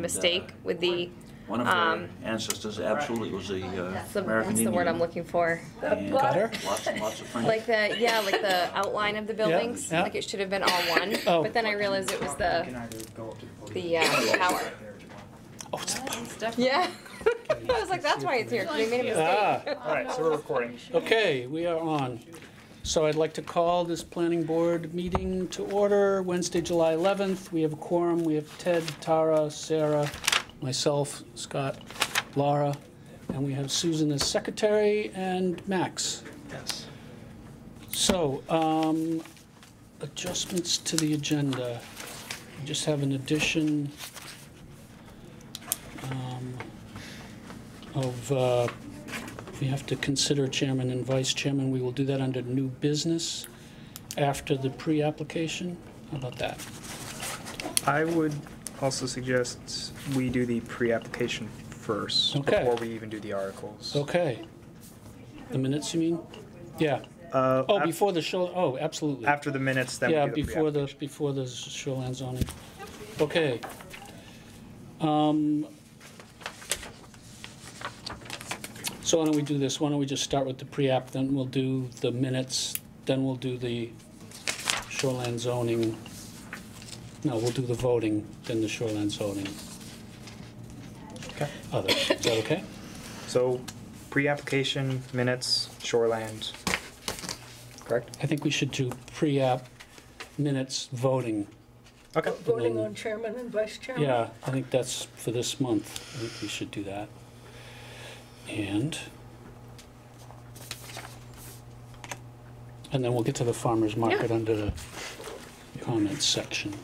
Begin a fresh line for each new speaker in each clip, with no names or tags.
mistake with the,
One of our ancestors absolutely was a American
what's the word I'm looking for?
Indian.
Gutter?
Lots and lots of French.
Like the outline of the buildings,
yeah.
like it should have been all one.
Oh.
But then I realized it was the tower.
Oh, it's the power.
Yeah. I was like, that's why it's here, 'cause we made a mistake.
Ah,
All right, so we're recording.
okay, we are on. So I'd like to call this planning board meeting to order, Wednesday, July 11th. We have a quorum. We have Ted, Tara, Sarah, myself, Scott, Laura, and we have Susan as secretary and Max.
Yes.
So, adjustments to the agenda. We just have an addition of, we have to consider chairman and vice chairman. We will do that under new business after the pre-application. How about that?
I would also suggest we do the pre-application first
Okay.
before we even do the articles.
Okay. The minutes, you mean? Yeah. Before the show, oh, absolutely.
After the minutes, then
Yeah,
we do the pre-application.
before the shoreline zoning. Okay. So why don't we do this? Why don't we just start with the pre-app, then we'll do the minutes, then we'll do the shoreline zoning. No, we'll do the voting, then the shoreline zoning.
Okay.
Other, is that okay?
So, pre-application, minutes, shoreland, correct?
I think we should do pre-app, minutes, voting.
Okay.
Voting on chairman and vice chairman?
Yeah, I think that's for this month. I think we should do that. And then we'll get to the farmer's market under the comments section.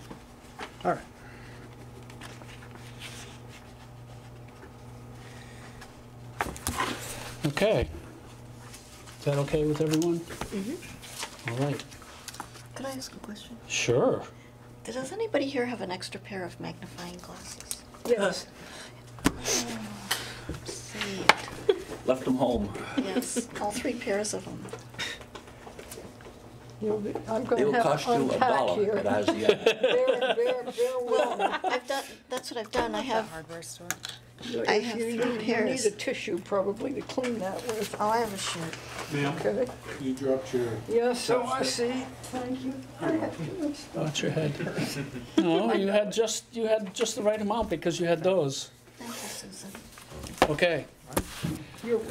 All right.
Okay. Is that okay with everyone? Mm-hmm. All right.
Could I ask a question?
Sure.
Does anybody here have an extra pair of magnifying glasses?
Yes.
Saved.
Left them home.
Yes, all 3 pairs of them.
I'm
They
going
will
to have
cost
to
you
unpack
$1
here.
at IZM.
Bear with me.
That's what I've done. I have,
Hardware store.
I
If
have
you
3
need- You
pairs.
need a tissue probably to clean that with,
Oh, I have a shirt.
okay?
You dropped your...
Yes, so I see. Thank you.
Watch your head. No, you had just the right amount because you had those.
Thank you, Susan.
Okay.
You're-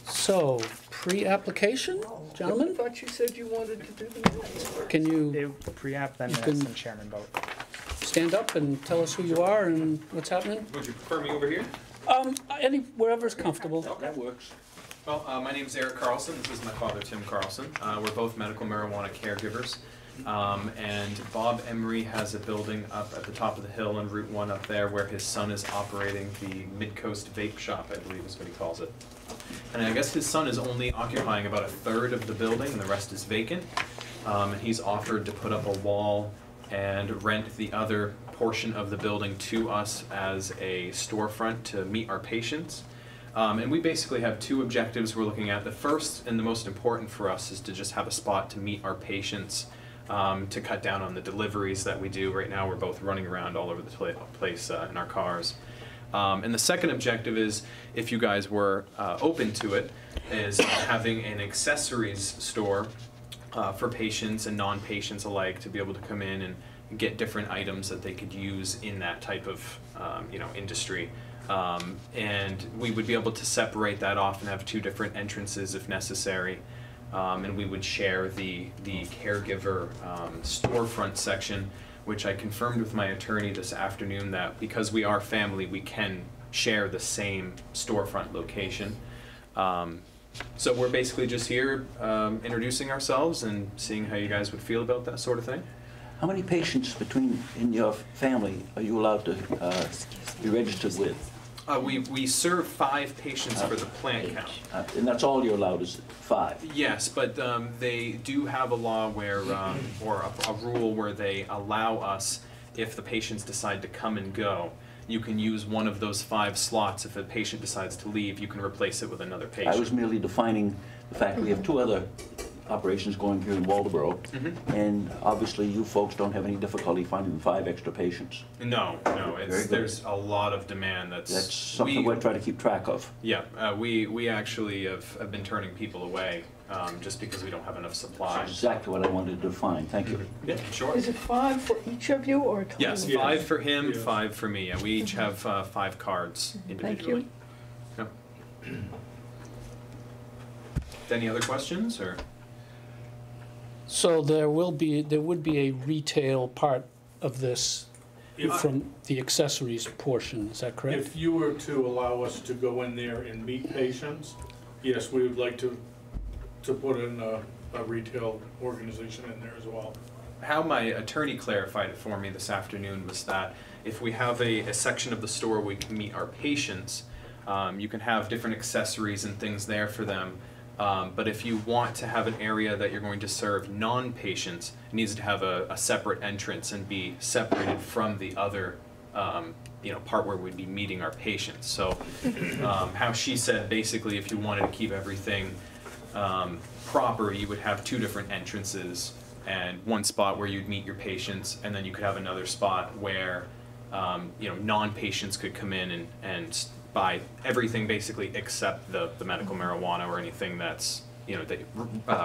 So, pre-application,
I
gentlemen?
thought you said you wanted to do the minutes.
Can you
Pre-app, then
You
minutes,
can-
then chairman vote.
stand up and tell us who you are and what's happening?
Would you prefer me over here?
Wherever's comfortable.
That works.
Well, my name's Eric Carlson. This is my father, Tim Carlson. We're both medical marijuana caregivers. And Bob Emery has a building up at the top of the hill on Route 1 up there where his son is operating the Mid-Coast Vape Shop, I believe is what he calls it. And I guess his son is only occupying about 1/3 of the building and the rest is vacant. And he's offered to put up a wall and rent the other portion of the building to us as a storefront to meet our patients. And we basically have 2 objectives we're looking at. The first and the most important for us is to just have a spot to meet our patients, to cut down on the deliveries that we do. Right now we're both running around all over the place in our cars. And the second objective is, if you guys were open to it, is having an accessories store for patients and non-patients alike to be able to come in and get different items that they could use in that type of industry. And we would be able to separate that off and have 2 different entrances if necessary. And we would share the caregiver storefront section, which I confirmed with my attorney this afternoon that because we are family, we can share the same storefront location. So we're basically just here introducing ourselves and seeing how you guys would feel about that sort of thing.
How many patients in your family are you allowed to be registered with?
We serve 5 patients for the plant count.
And that's all you're allowed is 5?
Yes, but they do have a law where, or a rule where they allow us, if the patients decide to come and go, you can use one of those 5 slots. If a patient decides to leave, you can replace it with another patient.
I was merely defining the fact we have 2 other operations going here in Waldeboro, and obviously you folks don't have any difficulty finding 5 extra patients.
No,
Very good.
there's a lot of demand.
That's something we're trying to keep track of.
Yeah, we actually have been turning people away just because we don't have enough supply.
That's exactly what I wanted to find. Thank you.
Yeah, sure.
Is it 5 for each of you or 20?
Yes, 5 for him, 5 for me. Yeah, we each have 5 cards individually.
Thank
Yeah. Any other questions or?
So there would be a retail part of this from the accessories portion, is that correct?
If you were to allow us to go in there and meet patients, yes, we would like to put in a retail organization in there as well.
How my attorney clarified it for me this afternoon was that if we have a section of the store we can meet our patients, you can have different accessories and things there for them. But if you want to have an area that you're going to serve non-patients, it needs to have a separate entrance and be separated from the other part where we'd be meeting our patients. So how she said, basically, if you wanted to keep everything proper, you would have 2 different entrances and one spot where you'd meet your patients, and then you could have another spot where non-patients could come in and buy everything basically except the medical marijuana or anything that's that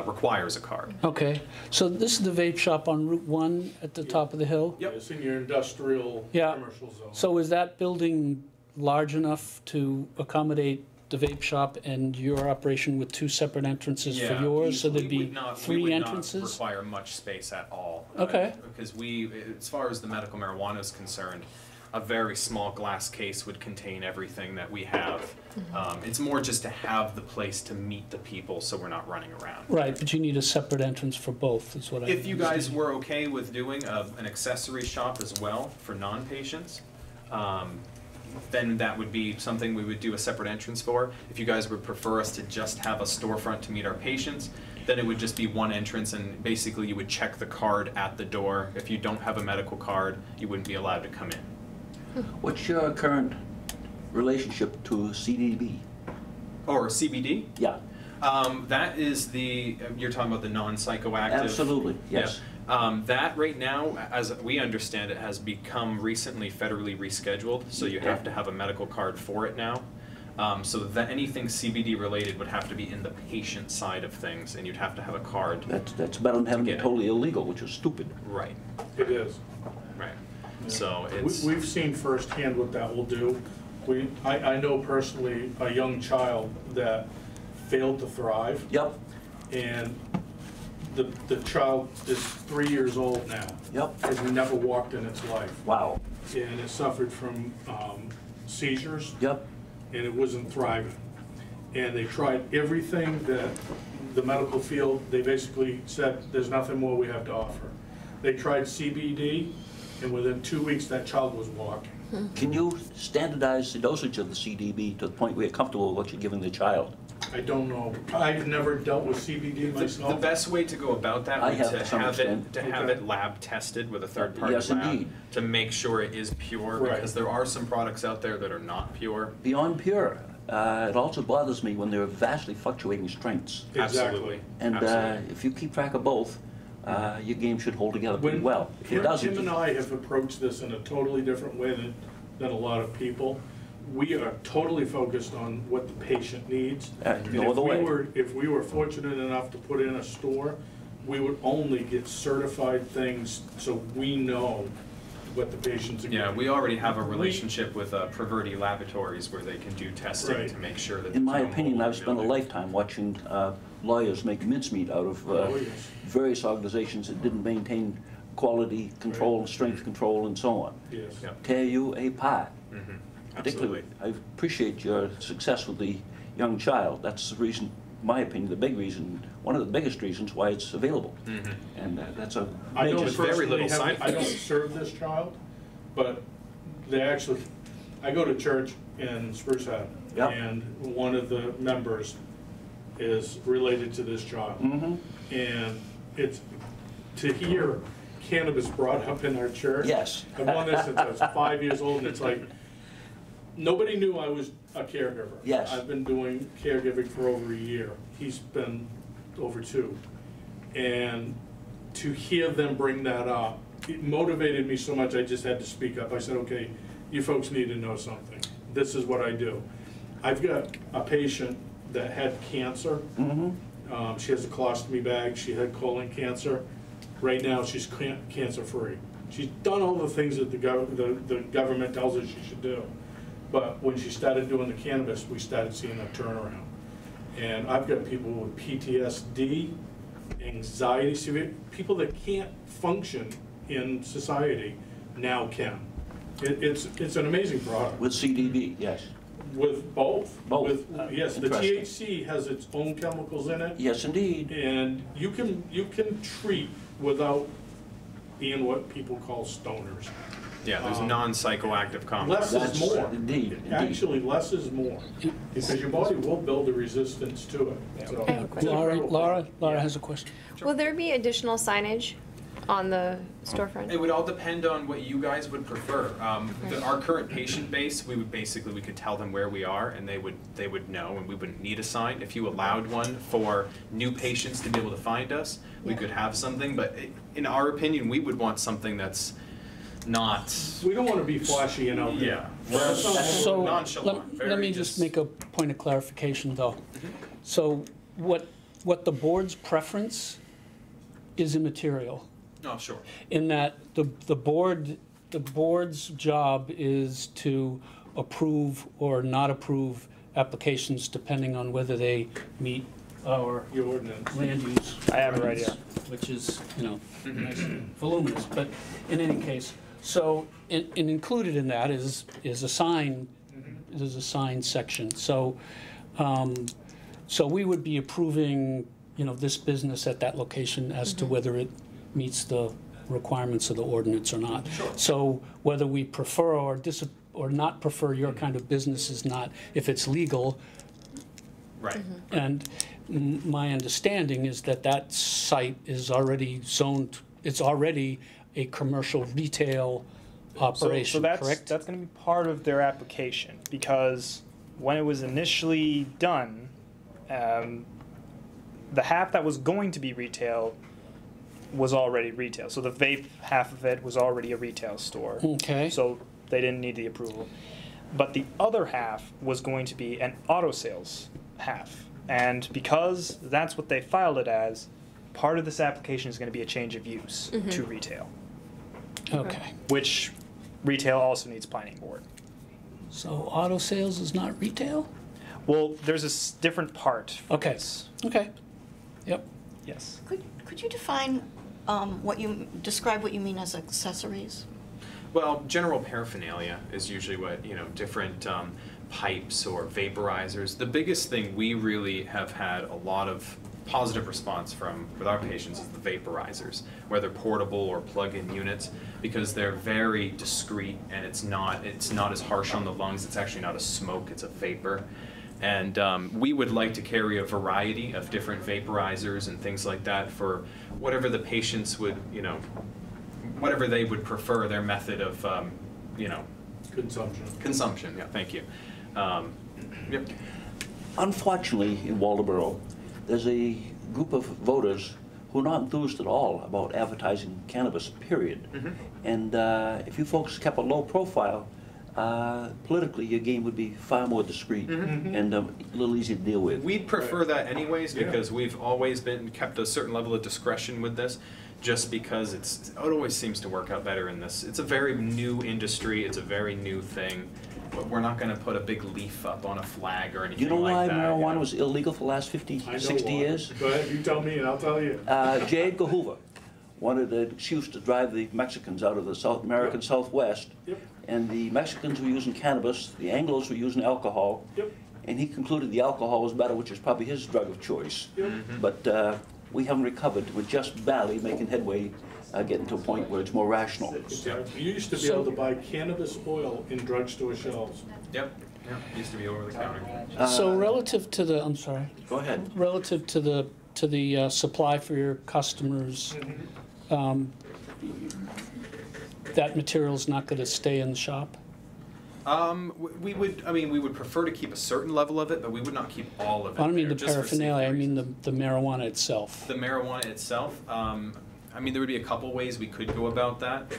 requires a card.
Okay, so this is the vape shop on Route 1 at the top of the hill?
Yep.
It's in your industrial
Yeah.
commercial zone.
So is that building large enough to accommodate the vape shop and your operation with 2 separate entrances for yours? So there'd be 3 entrances?
We would not require much space at all.
Okay.
Because as far as the medical marijuana is concerned, a very small glass case would contain everything that we have. It's more just to have the place to meet the people so we're not running around.
Right, but you need a separate entrance for both, is what I
If you guys
understand.
were okay with doing an accessory shop as well for non-patients, then that would be something we would do a separate entrance for. If you guys would prefer us to just have a storefront to meet our patients, then it would just be one entrance, and basically you would check the card at the door. If you don't have a medical card, you wouldn't be allowed to come in.
What's your current relationship to CDB?
Or CBD?
Yeah,
That is you're talking about the non-psychoactive?
absolutely, yes.
Yeah. That right now, as we understand it, has become recently federally rescheduled, so you have to have a medical card for it now. So that anything CBD related would have to be in the patient side of things, and you'd have to have a card.
That's better than having
get
it
it.
totally illegal, which is stupid.
Right,
It is.
right. So it's...
We've seen firsthand what that will do. I know personally a young child that failed to thrive,
Yep,
and the child is 3 years old now.
yep,
Has never walked in its life,
wow,
and it suffered from seizures,
yep,
and it wasn't thriving. And they tried everything that the medical field, they basically said, there's nothing more we have to offer. They tried CBD, and within 2 weeks, that child was walking.
Can you standardize the dosage of the CDB to the point where you're comfortable with what you're giving the child?
I don't know. I've never dealt with CBD
The
myself.
best way to go about that
I
would
have
to
to some
have
extent.
it lab tested with a third party
Yes,
lab
indeed.
to make sure it is pure,
Right.
because there are some products out there that are not pure.
Beyond pure, it also bothers me when there are vastly fluctuating strengths.
Absolutely.
And
Absolutely.
if you keep track of both, your game should hold together pretty well. If it
Tim
doesn't,
and I have approached this in a totally different way than a lot of people. We are totally focused on what the patient needs. And
no other way.
If we were fortunate enough to put in a store, we would only get certified things so we know what the patients are getting.
Yeah, we already have a relationship with Praverti Laboratories where they can do testing
Right.
to make sure that.
in my
there's no
opinion,
mold
I've spent a
building.
lifetime watching lawyers make mincemeat out of
Oh, yes.
various organizations that didn't maintain quality control, and strength control, and so on.
Yes.
Yeah.
Tear you apart.
Mhm.
Particularly,
Absolutely.
I appreciate your success with the young child. That's the reason, in my opinion, the big reason, one of the biggest reasons why it's available.
Mhm.
And that's a
I don't
major...
There's very
personally
little
have,
side
I don't
effects.
serve this child, but they actually, I go to church in Spruce Head.
Yep.
And one of the members is related to this child.
Mhm.
And it's, to hear cannabis brought up in our church.
Yes.
I've done this since I was 5 years old, and it's like, nobody knew I was a caregiver.
Yes.
I've been doing caregiving for over a year. He's been over 2. And to hear them bring that up, it motivated me so much I just had to speak up. I said, okay, you folks need to know something. This is what I do. I've got a patient that had cancer. She has a colostomy bag. She had colon cancer. Right now, she's cancer-free. She's done all the things that the government tells her she should do. But when she started doing the cannabis, we started seeing a turnaround. And I've got people with PTSD, anxiety, severe, people that can't function in society now can. It's an amazing product.
With CBD, yes.
With both.
Both.
Yes, the THC has its own chemicals in it.
Yes, indeed.
And you can treat without being what people call stoners.
Yeah, there's non-psychoactive compounds.
Less is more.
Indeed.
Actually, less is more, because your body will build a resistance to it. So,
I have a question.
Laura has a question.
Will there be additional signage on the storefront?
It would all depend on what you guys would prefer. Our current patient base, we could tell them where we are, and they would know, and we wouldn't need a sign. If you allowed one for new patients to be able to find us, we could have something. But in our opinion, we would want something that's not.
We don't want to be flashy and out there.
Yeah.
So
nonchalant.
let me just make a point of clarification, though. So what the board's preference is immaterial.
Oh, sure.
In that the board's job is to approve or not approve applications depending on whether they meet our
Your ordinance.
land use.
I have it right here.
Which is, nice and voluminous, but in any case, so and included in that is a sign, there's a sign section. So, so we would be approving, this business at that location as to whether it meets the requirements of the ordinance or not.
Sure.
So whether we prefer or not prefer your kind of business is not, if it's legal.
Right.
And my understanding is that site is already zoned, it's already a commercial retail operation,
so that's,
correct?
That's going to be part of their application, because when it was initially done, the half that was going to be retail was already retail. So the vape half of it was already a retail store.
Okay.
So they didn't need the approval. But the other half was going to be an auto sales half. And because that's what they filed it as, part of this application is going to be a change of use to retail,
Okay.
which retail also needs planning board.
So auto sales is not retail?
Well, there's a different part. for
Okay.
this.
Okay. Yep.
Yes.
Could you define describe what you mean as accessories?
Well, general paraphernalia is usually what, different pipes or vaporizers. The biggest thing we really have had a lot of positive response from with our patients is the vaporizers, whether portable or plug-in units, because they're very discreet and it's not as harsh on the lungs. It's actually not a smoke, it's a vapor. And we would like to carry a variety of different vaporizers and things like that for whatever the patients would, whatever they would prefer, their method of,
Consumption.
consumption. Yeah, thank you. Yep.
Unfortunately, in Waldoboro, there's a group of voters who are not enthused at all about advertising cannabis, period. And if you folks kept a low profile, politically your game would be far more discreet and a little easier to deal with.
We'd prefer that anyways,
Yeah.
because we've always kept a certain level of discretion with this, just because it always seems to work out better in this. It's a very new industry, it's a very new thing, but we're not gonna put a big leaf up on a flag or anything
You know why
like that.
marijuana was illegal for the last 50,
I know
60
why.
years?
Go ahead, you tell me and I'll tell you.
J. Edgar Hoover wanted an excuse to drive the Mexicans out of the South American Southwest.
Yep.
And the Mexicans were using cannabis, the Anglos were using alcohol.
Yep.
And he concluded the alcohol was better, which is probably his drug of choice.
Yep.
But we haven't recovered. We're just barely making headway, getting to a point where it's more rational.
You used to be able to buy cannabis oil in drugstore shelves.
Yep, used to be over the counter.
So relative to the, I'm sorry,
Go ahead.
relative to the supply for your customers, that material's not going to stay in the shop?
We would prefer to keep a certain level of it, but we would not keep all of it.
I don't mean
there,
the
just for
paraphernalia, I
safety
mean
reasons.
the marijuana itself.
The marijuana itself, there would be a couple ways we could go about that.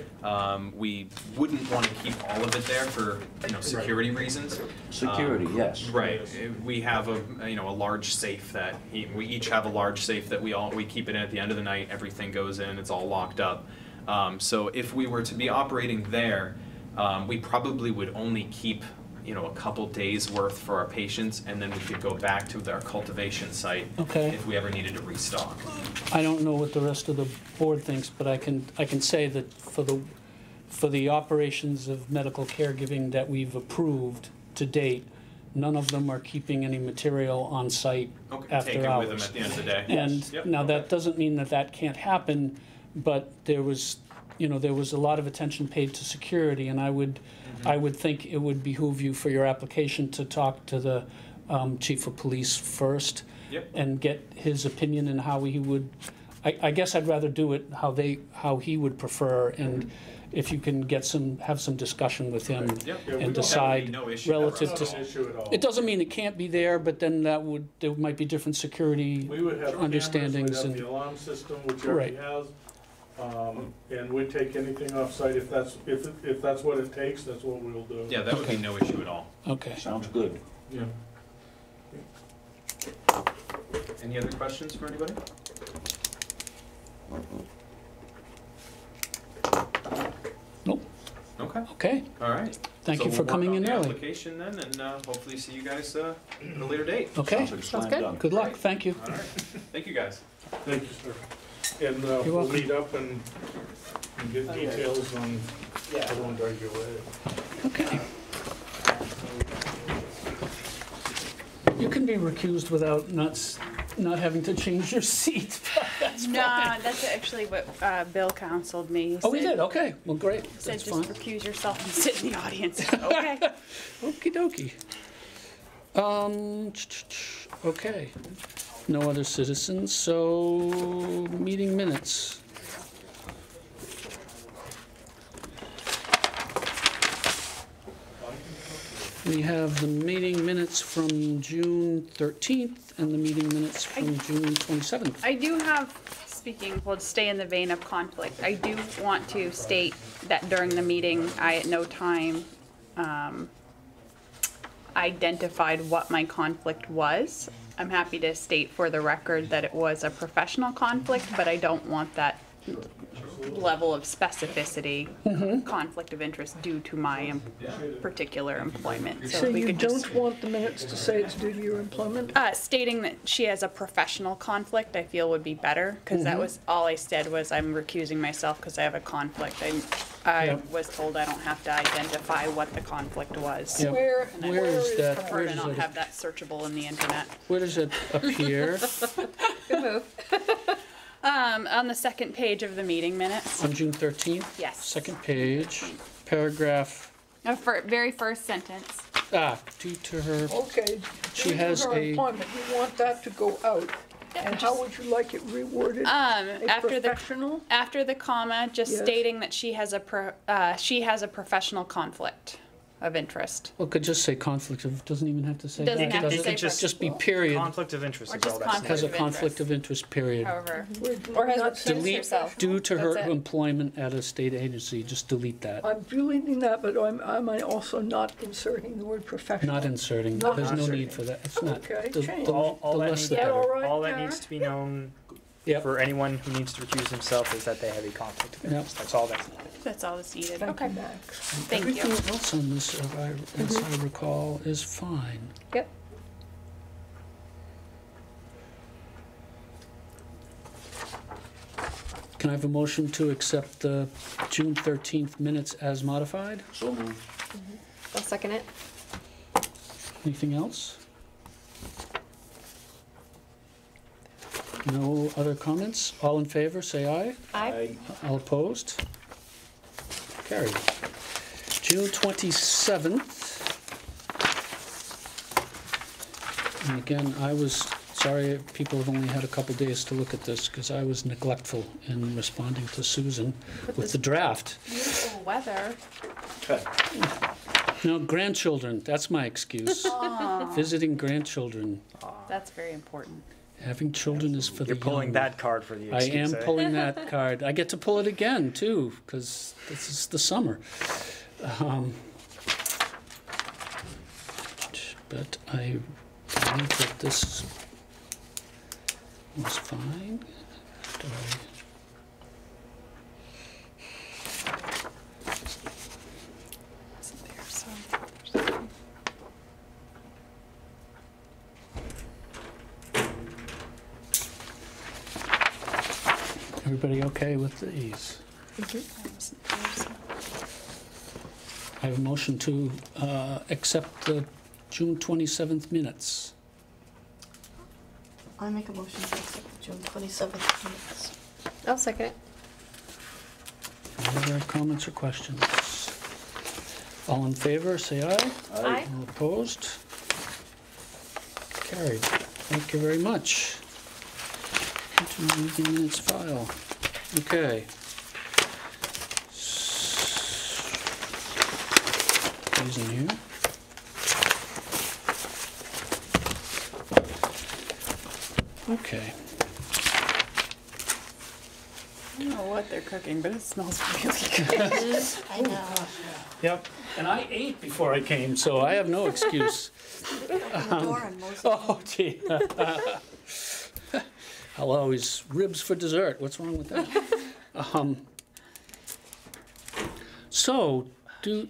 We wouldn't want to keep all of it there for, security reasons.
Security, yes.
Right. We have a large safe that we each have a large safe that we keep it in at the end of the night. Everything goes in. It's all locked up. So if we were to be operating there, we probably would only keep a couple days worth for our patients, and then we could go back to our cultivation site
Okay.
if we ever needed to restock.
I don't know what the rest of the board thinks, but I can say that for the operations of medical caregiving that we've approved to date, none of them are keeping any material on site
Okay,
after
take it
hours.
with them at the end of the day.
And
Yep,
now
okay.
that doesn't mean that can't happen, but there was a lot of attention paid to security, and I would think it would behoove you for your application to talk to the chief of police first.
Yep.
And get his opinion and how he would, I guess I'd rather do it how he would prefer, and if you can have some discussion with him
Yep.
Yeah, we
and
don't-
decide
no issue.
relative
That's
to.
not an issue at all.
It doesn't mean it can't be there, but then there might be different security
We would have cameras, we'd
understandings
have
and.
the alarm system, which
Right.
already has, and we'd take anything off-site if that's what it takes, that's what we'll do.
Yeah, that would be
Okay.
no issue at all.
Okay.
Sounds good.
Yeah.
Any other questions for anybody?
Nope.
Okay.
Okay.
All right.
Thank
So
you for
we'll work
coming
on
in
the
early.
application then, and hopefully see you guys at a later date.
Okay.
Sounds like a slam
good.
dunk.
Good luck. Thank you.
All right. Thank you, guys.
Thank you, sir. And we'll
welcome.
meet up and get details on, I won't drag you away.
Okay. You can be recused without not having to change your seat. That's
No,
fine.
that's actually what Bill counseled me.
Oh, we did? Okay. Well, great.
Said
That's
just
fine.
recuse yourself and sit in the audience. Okay.
Okie dokie. Okay. No other citizens, so meeting minutes. We have the meeting minutes from June 13th and the meeting minutes from June 27th.
I do have, we'll stay in the vein of conflict. I do want to state that during the meeting, I at no time identified what my conflict was. I'm happy to state for the record that it was a professional conflict, but I don't want that level of specificity, conflict of interest due to my particular employment.
So
if we
you
could just-
don't want the minutes to say it's due to your employment?
Stating that she has a professional conflict, I feel would be better, because that was, all I said was I'm recusing myself because I have a conflict. I
Yep.
was told I don't have to identify what the conflict was.
Yep.
Where,
And I
Where is that?
prefer
Where
to
does
not
it,
have that searchable in the internet.
where does it appear?
Good move. On the second page of the meeting minutes.
On June 13th?
Yes.
Second page, paragraph,
Very first sentence.
due to her,
okay.
She
due to
has
her
a-
employment, you want that to go out. And how would you like it reworded? A
After the
professional?
After the comma, just
Yes.
stating that she has a professional conflict of interest.
well, could just say conflict of, doesn't even have to say
Doesn't
that,
have to
does it?
say
just-
Just be period,
Conflict of interest
Or
is all
just
that's
conflict.
has a
of
conflict
interest.
of interest, period.
However,
Or
has
not
recused
saying-
Delete,
herself.
due to her
That's it.
employment at a state agency, just delete that.
I'm deleting that, but am I also not inserting the word professional?
Not inserting,
Not
there's no
inserting.
need for that, it's not,
Okay,
the
change.
the less the
that all
better.
right,
all that
Kara?
needs to be known
Yep.
for anyone who needs to recuse himself is that they have a conflict of interest. That's all that's needed.
that's all that's needed.
Thank
Okay,
you, Max.
thank you.
Everything else on this, as I recall, is fine.
Yep.
Can I have a motion to accept the June 13th minutes as modified?
So moved.
I'll second it.
Anything else? No other comments? All in favor, say aye.
Aye.
All opposed? Carried. June 27th. And again, I was, sorry, people have only had a couple days to look at this, because I was neglectful in responding to Susan with the draft.
Beautiful weather.
No, grandchildren, that's my excuse. Visiting grandchildren.
That's very important.
Having children is for the
You're pulling
young.
that card for the
I
excuse.
am pulling that card. I get to pull it again, too, because this is the summer. But I believe that this was fine. Do I-
Isn't there some-
Everybody okay with these? I have a motion to accept the June 27th minutes.
I make a motion to accept the June 27th minutes.
I'll second it.
Any other comments or questions? All in favor, say aye.
Aye.
All opposed? Carried. Thank you very much. Into meeting minutes file. Okay. These in here. Okay.
I don't know what they're cooking, but it smells really good.
I know.
Yep. And I ate before I came, so I have no excuse.
Open the door and Moses.
Oh, gee. I'll always ribs for dessert. What's wrong with that? So, I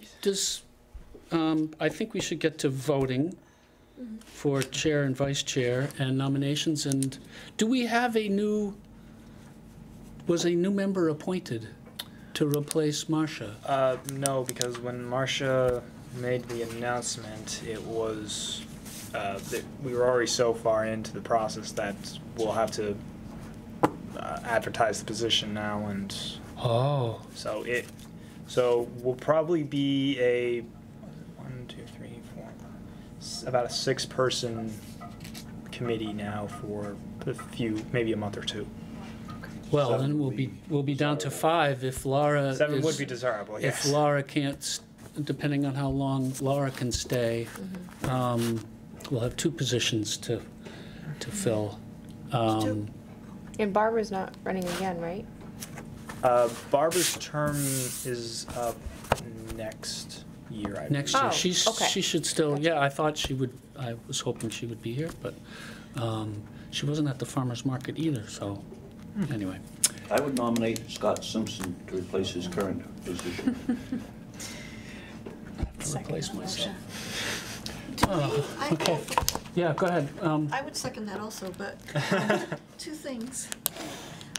think we should get to voting for chair and vice chair and nominations. And do we have was a new member appointed to replace Marcia?
No, because when Marcia made the announcement, it was, that we were already so far into the process that we'll have to advertise the position now, and
Oh.
so we'll probably be a 1, 2, 3, 4, about a 6-person committee now for a few, maybe a month or two.
Well,
Seven
then we'll be down to 5 if Laura
7 would
is-
be desirable,
If
yes.
Laura can't, depending on how long Laura can stay, we'll have 2 positions to fill.
And Barbara's not running again, right?
Barbara's term is up next year, I believe.
Next year,
Oh, okay.
she should still, yeah, I thought she would, I was hoping she would be here, but she wasn't at the farmer's market either, so, anyway.
I would nominate Scott Simpson to replace his current position.
I have to replace myself.
Okay.
Yeah, go ahead.
I would second that also, but 2 things.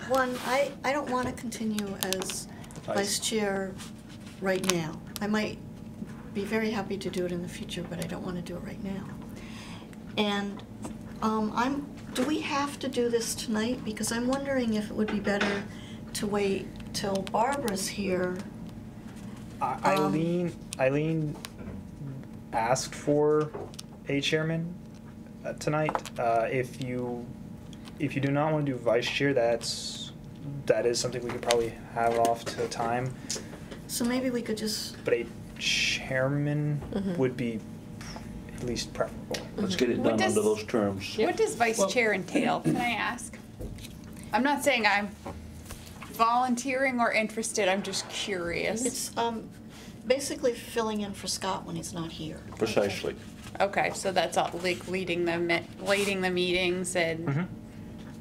One, I don't want to continue as vice chair right now. I might be very happy to do it in the future, but I don't want to do it right now. And do we have to do this tonight? Because I'm wondering if it would be better to wait till Barbara's here.
Eileen asked for a chairman tonight. If you do not want to do vice chair, that is something we could probably have off to the time.
So maybe we could just,
But a chairman would be at least preferable.
Let's get it
What
done
does-
under those terms.
What does vice chair entail, can I ask? I'm not saying I'm volunteering or interested, I'm just curious.
it's basically filling in for Scott when he's not here.
Precisely.
Okay, so that's all, like leading the meetings and,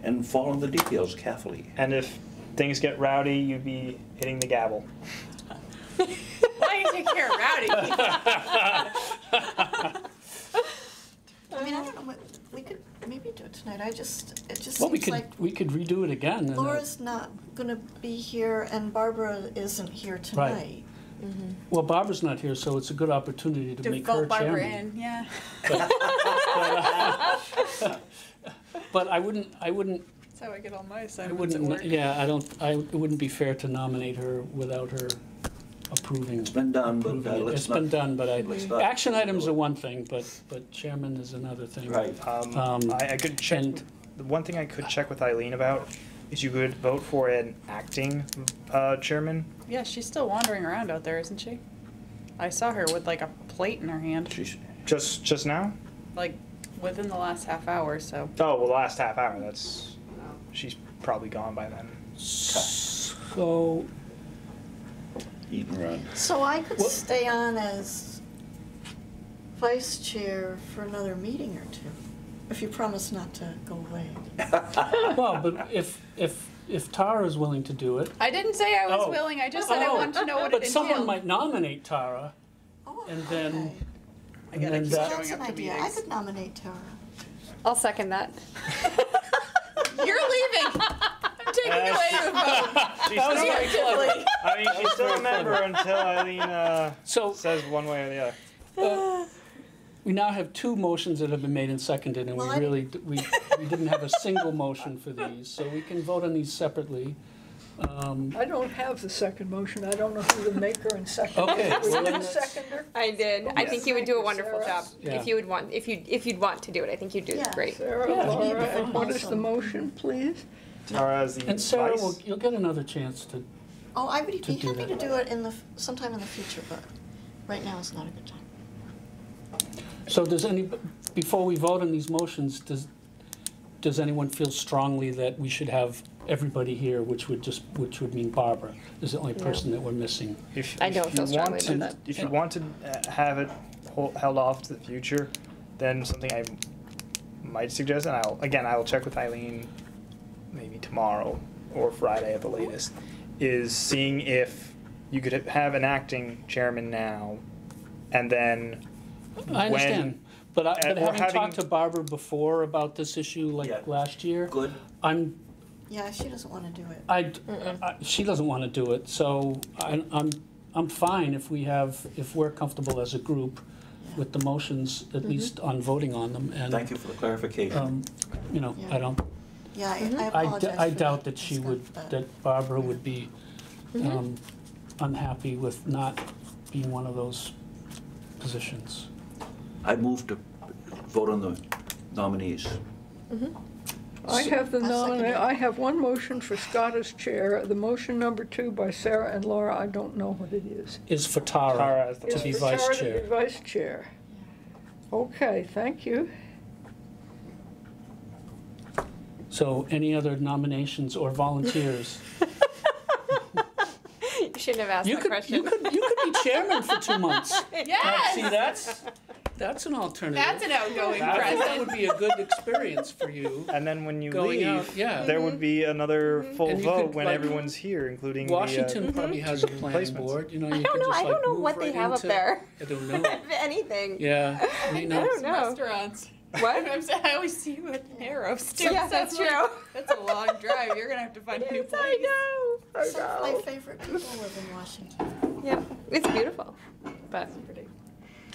And following the details carefully.
And if things get rowdy, you'd be hitting the gavel.
why do you take care of Rowdy?
I mean, I don't know what, we could maybe do it tonight. it just
Well,
seems like
we could redo it again. and,
Laura's not gonna be here and Barbara isn't here tonight.
Well, Barbara's not here, so it's a good opportunity to make her
Default Barbara
chairman.
in, yeah.
But I wouldn't,
That's how I get all my
I
assignments at
wouldn't,
work.
yeah, it wouldn't be fair to nominate her without her approving.
It's been done, but
approving it.
let's
It's been
not.
done, but
let's not-
action items are one thing, but chairman is another thing.
Right.
I could check.
and-
The one thing I could check with Eileen about is you could vote for an acting chairman.
Yeah, she's still wandering around out there, isn't she? I saw her with like a plate in her hand,
She's,
Just now?
like within the last half hour, so.
Oh, well, the last half hour, she's probably gone by then.
So,
eating around.
So I could
What-
stay on as vice chair for another meeting or two, if you promise not to go away.
well, but if Tara's willing to do it.
I didn't say I was
Oh.
willing, I just said I
Oh.
wanted to know what it
But
entailed.
someone might nominate Tara,
Oh,
and then,
okay.
I gotta
and
keep
then
So
that-
that's
showing
an
up to
idea. I
meetings.
could nominate Tara.
I'll second that.
You're leaving. I'm taking away your vote.
She's still,
Preemptively.
I mean, she's still a member until Eileen
so
says one way or the other.
we now have two motions that have been made and seconded, and
Well,
we
I-
really, we didn't have a single motion for these, so we can vote on these separately.
I don't have the second motion. I don't know who the maker and seconder
Okay,
is.
well,
Were you
then
the
that's-
seconder?
I did. I think you would do a wonderful
Sarah.
job.
Yeah.
If you would want, if you'd want to do it, I think you'd do
Yeah.
great.
Sarah,
Yeah.
Laura, and what is the
Awesome.
motion, please?
Tara as the
And Sarah,
vice.
you'll get another chance to,
Oh, I would
To
be
do
happy
that.
to do it sometime in the future, but right now is not a good time.
so does before we vote on these motions, does anyone feel strongly that we should have everybody here, which would mean Barbara is the only
No.
person that we're missing?
I don't feel strongly about that.
If you want to have it held off to the future, then something I might suggest, and I will check with Eileen maybe tomorrow or Friday at the latest, is seeing if you could have an acting chairman now, and then
I understand, but
or
having
having-
talked to Barbara before about this issue, like
Yeah.
last year,
Good.
Yeah, she doesn't want to do it.
she doesn't want to do it, so I'm fine if we're comfortable as a group with the motions, at least on voting on them, and,
Thank you for the clarification.
you know,
Yeah.
I don't,
Yeah, I
I
apologize.
I
for
doubt that she
Scott,
would,
but-
that Barbara would be unhappy with not being one of those positions.
I move to vote on the nominees.
I have the
I second it.
I have one motion for Scott as chair. The motion number 2 by Sarah and Laura, I don't know what it is.
Is for
Tara
Tara
as the
to
Is
be
for
vice
Tara to
chair.
be vice chair. Okay, thank you.
So any other nominations or volunteers?
You shouldn't have asked
You
that
could,
question.
you could be chairman for 2 months.
Yes!
See, that's an alternative.
That's an outgoing
I think that
present.
would be a good experience for you.
and then when you
Going
leave,
out, yeah.
there would be another full
And you
vote
could,
when
like,
everyone's here, including
Washington
the.
probably has a planning
replacements.
board, you know,
I
you
don't
could
know.
just
I
like
don't know
move
what they
right
have up
into-
there.
I don't know.
If anything.
Yeah, you know.
don't know.
Restaurants.
What?
I'm saying, I always see you at Narrows too.
Yeah, that's
like-
true.
That's a long drive. You're gonna have to find a new place.
I know.
Some of my favorite people live in Washington.
Yeah, it's beautiful, but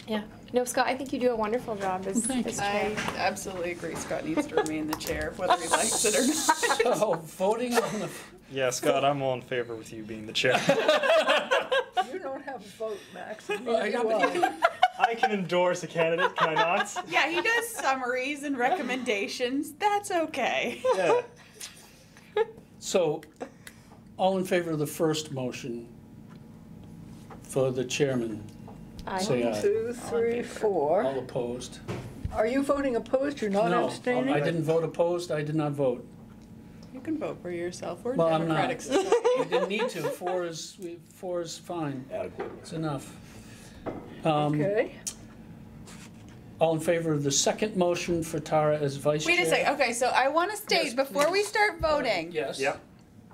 yeah. No, Scott, I think you do a wonderful job as,
Thank
as
I
chair.
absolutely agree. Scott needs to remain the chair, whether he likes it or not.
So voting on the,
Yeah, Scott, I'm all in favor with you being the chair.
You don't have a vote, Max. and
Well,
neither
I-
do I.
I can endorse a candidate, can I not?
Yeah, he does summaries and recommendations. That's okay.
Yeah.
so, all in favor of the first motion for the chairman? Say aye.
1, 2, 3, 4.
All opposed?
Are you voting opposed? You're not
No,
abstaining?
I didn't vote opposed, I did not vote.
You can vote for yourself. We're
Well,
a
I'm not.
democratic society.
I didn't need to, 4 is fine,
Adequate.
it's enough.
Okay.
All in favor of the second motion for Tara as vice chair?
Wait a second. Okay, so I want to state
Yes,
before we
please.
start voting.
Yes.
Yep.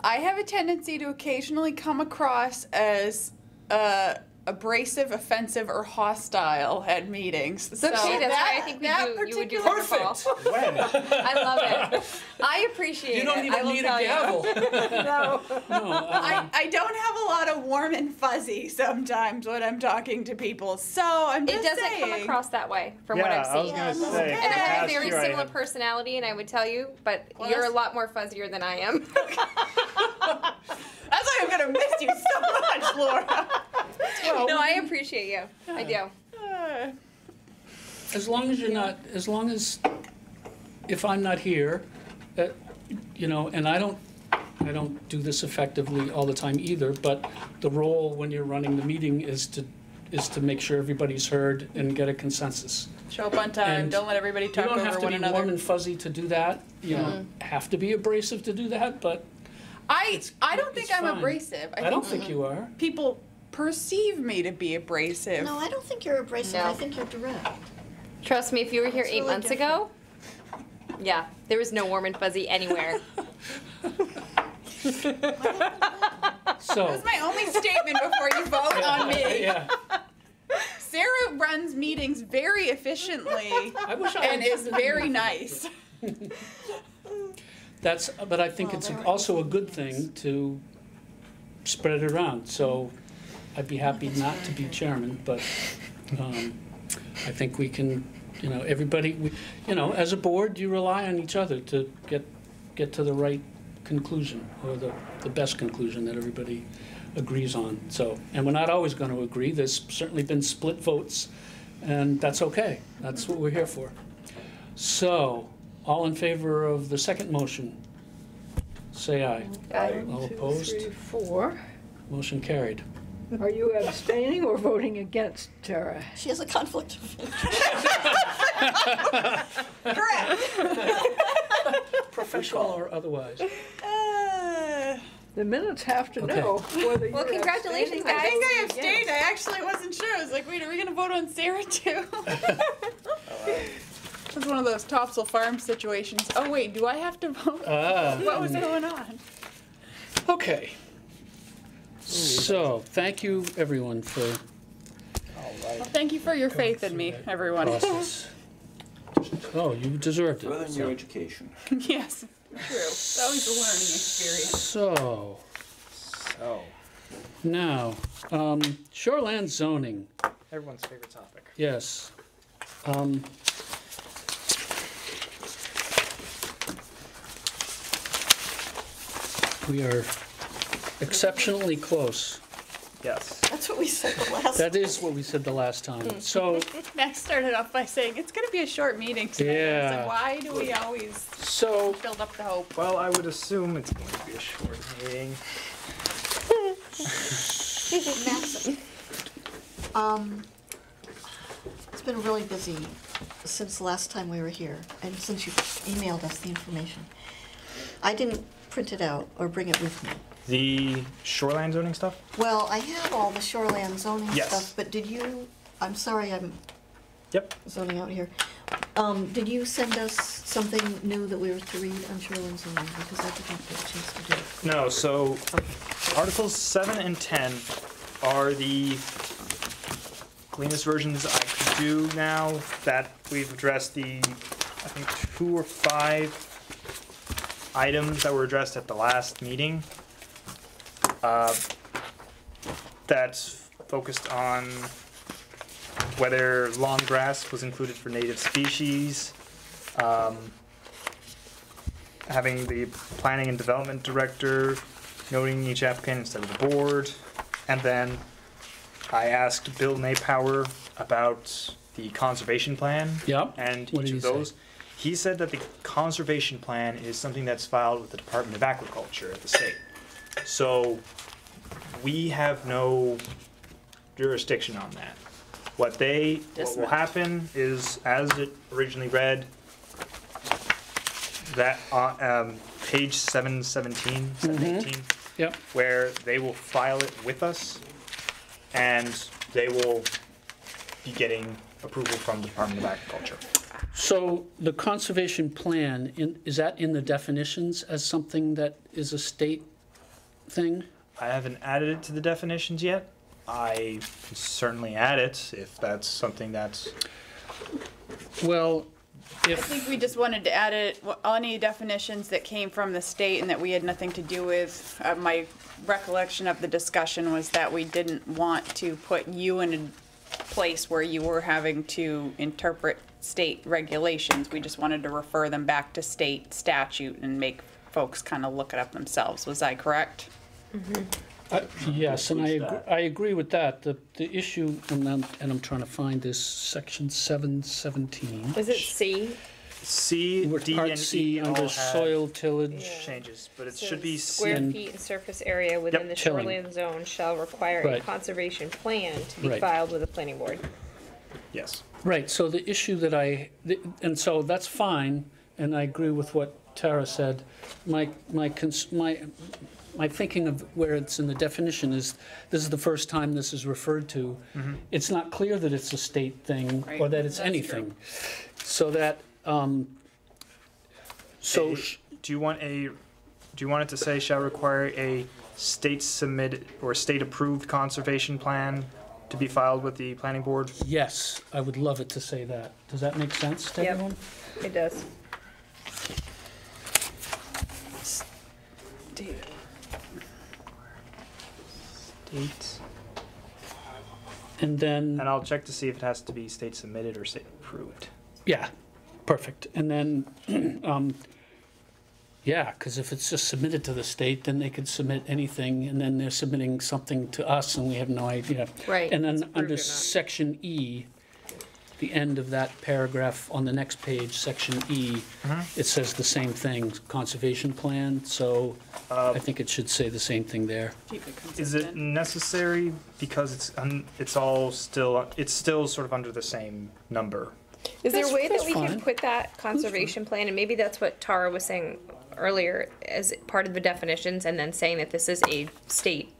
I have a tendency to occasionally come across as abrasive, offensive, or hostile at meetings.
It's okay, that's why I think you would do wonderful.
Perfect.
When?
I love it. I appreciate
You don't
it. I
even
will
need a
tell you.
gavel.
No.
No,
I don't have a lot of warm and fuzzy sometimes when I'm talking to people, so I'm
It
just
doesn't
saying.
come across that way from what
Yeah,
I've
I was
seen.
gonna
Yeah,
say.
no,
for
And
the
I have a
past
very
year, I
similar
have-
personality, and I would tell you, but
Well,
you're a
that's-
lot more fuzzier than I am.
That's why I'm gonna miss you so much, Laura.
No, I appreciate you. I do.
as long as you're not, as long as, if I'm not here, you know, and I don't do this effectively all the time either, but the role when you're running the meeting is to is to make sure everybody's heard and get a consensus.
Show up on time,
And
don't let everybody
You
talk
don't
over
have to
one
be
another.
warm and fuzzy to do that. You don't have to be abrasive to do that, but
I don't think
it's
I'm
fine.
abrasive.
I don't think you are.
people perceive me to be abrasive.
No, I don't think you're abrasive,
No.
I think you're direct.
Trust me, if you were here
It's
8
really
months ago, yeah, there was no warm and fuzzy anywhere.
That
So,
was my only statement before you vote on me.
yeah,
Sarah runs meetings very efficiently
I wish I
and
had
is
something
very
to-
nice.
but I think
Well,
it's
there are
also a good thing to spread it around. So I'd be happy not to be chairman, but I think we can, everybody, as a board, you rely on each other to get to the right conclusion, or the best conclusion that everybody agrees on. So, and we're not always going to agree. There's certainly been split votes, and that's okay. That's what we're here for. So, all in favor of the second motion, say aye.
Aye.
All
1, 2,
opposed?
3, 4.
Motion carried.
Are you abstaining or voting against, Tara?
She has a conflict of interest.
Correct.
Professional or otherwise.
The minutes have to
Okay.
know whether
Well,
you're
congratulations,
abstaining or
I think I
voting
abstained.
against.
I actually wasn't sure. I was like, wait, are we gonna vote on Sarah too? It was one of those Topsail Farm situations. Oh wait, do I have to vote? What was going on?
Okay. So, thank you, everyone, for
Well, thank you for your faith in me, everyone.
process. Oh, you deserved
Further
it.
in your education.
Yes, true. It's always a learning experience.
So,
Oh,
now, shoreland zoning,
everyone's favorite topic.
yes. We are exceptionally close.
Yes.
That's what we said the last.
That is what we said the last time. So,
Max started off by saying it's gonna be a short meeting tonight. I was
Yeah.
like, why do we always
so
build up the hope?
Well, I would assume it's going to be a short meeting.
Max, it's been really busy since the last time we were here, and since you emailed us the information. I didn't print it out or bring it with me.
The shoreline zoning stuff?
Well, I have all the shoreland zoning
Yes.
stuff, but did you, I'm sorry I'm
Yep.
zoning out here. Did you send us something new that we were to read on shoreland zoning? Because I didn't get a chance to do it.
No, so Articles 7 and 10 are the cleanest versions I could do now that we've addressed the, I think, 2 or 5 items that were addressed at the last meeting. That's focused on whether lawn grass was included for native species, having the planning and development director noting each applicant instead of the board, and then I asked Bill Napower about the conservation plan
Yep.
and
What
each
did
of
he say?
those. He said that the conservation plan is something that's filed with the Department of Agriculture at the state. So we have no jurisdiction on that. What will happen is, as it originally read, that page 717, 718,
Yep.
where they will file it with us, and they will be getting approval from the Department of Agriculture.
So the conservation plan, is that in the definitions as something that is a state thing?
I haven't added it to the definitions yet. I can certainly add it if that's something that's.
Well,
I think we just wanted to add it, any definitions that came from the state and that we had nothing to do with. My recollection of the discussion was that we didn't want to put you in a place where you were having to interpret state regulations. We just wanted to refer them back to state statute and make folks kind of look it up themselves. Was I correct?
yes, and I agree with that. The issue, and I'm trying to find this, section 717.
Is it C?
C,
We're
D,
Part
and
C
E all
under
have
soil tillage.
changes, but it
So
should be C.
square feet and surface area within the
tilling.
shoreline zone shall require a
Right.
conservation plan to be
Right.
filed with the planning board.
Yes.
Right, so the issue that and so that's fine, and I agree with what Tara said. My thinking of where it's in the definition is, this is the first time this is referred to. It's not clear that it's a state thing, or
Right,
that it's
that's
anything. So that, so,
Do you want it to say shall require a state submitted or state approved conservation plan to be filed with the planning board?
yes, I would love it to say that. Does that make sense to
Yep.
everyone?
It does.
State.
And then.
And I'll check to see if it has to be state submitted or state approved.
Yeah, perfect. And then, yeah, because if it's just submitted to the state, then they could submit anything, and then they're submitting something to us, and we have no idea.
Right.
And
it's
then
approved
under
or not.
section E, the end of that paragraph on the next page, section E, it says the same thing, conservation plan, so I think it should say the same thing there.
Keep it
Is it
consistent.
necessary because it's still sort of under the same number?
Is there a way that
That's
we can
fine.
put that conservation plan, and maybe that's what Tara was saying earlier, as part of the definitions, and then saying that this is a state?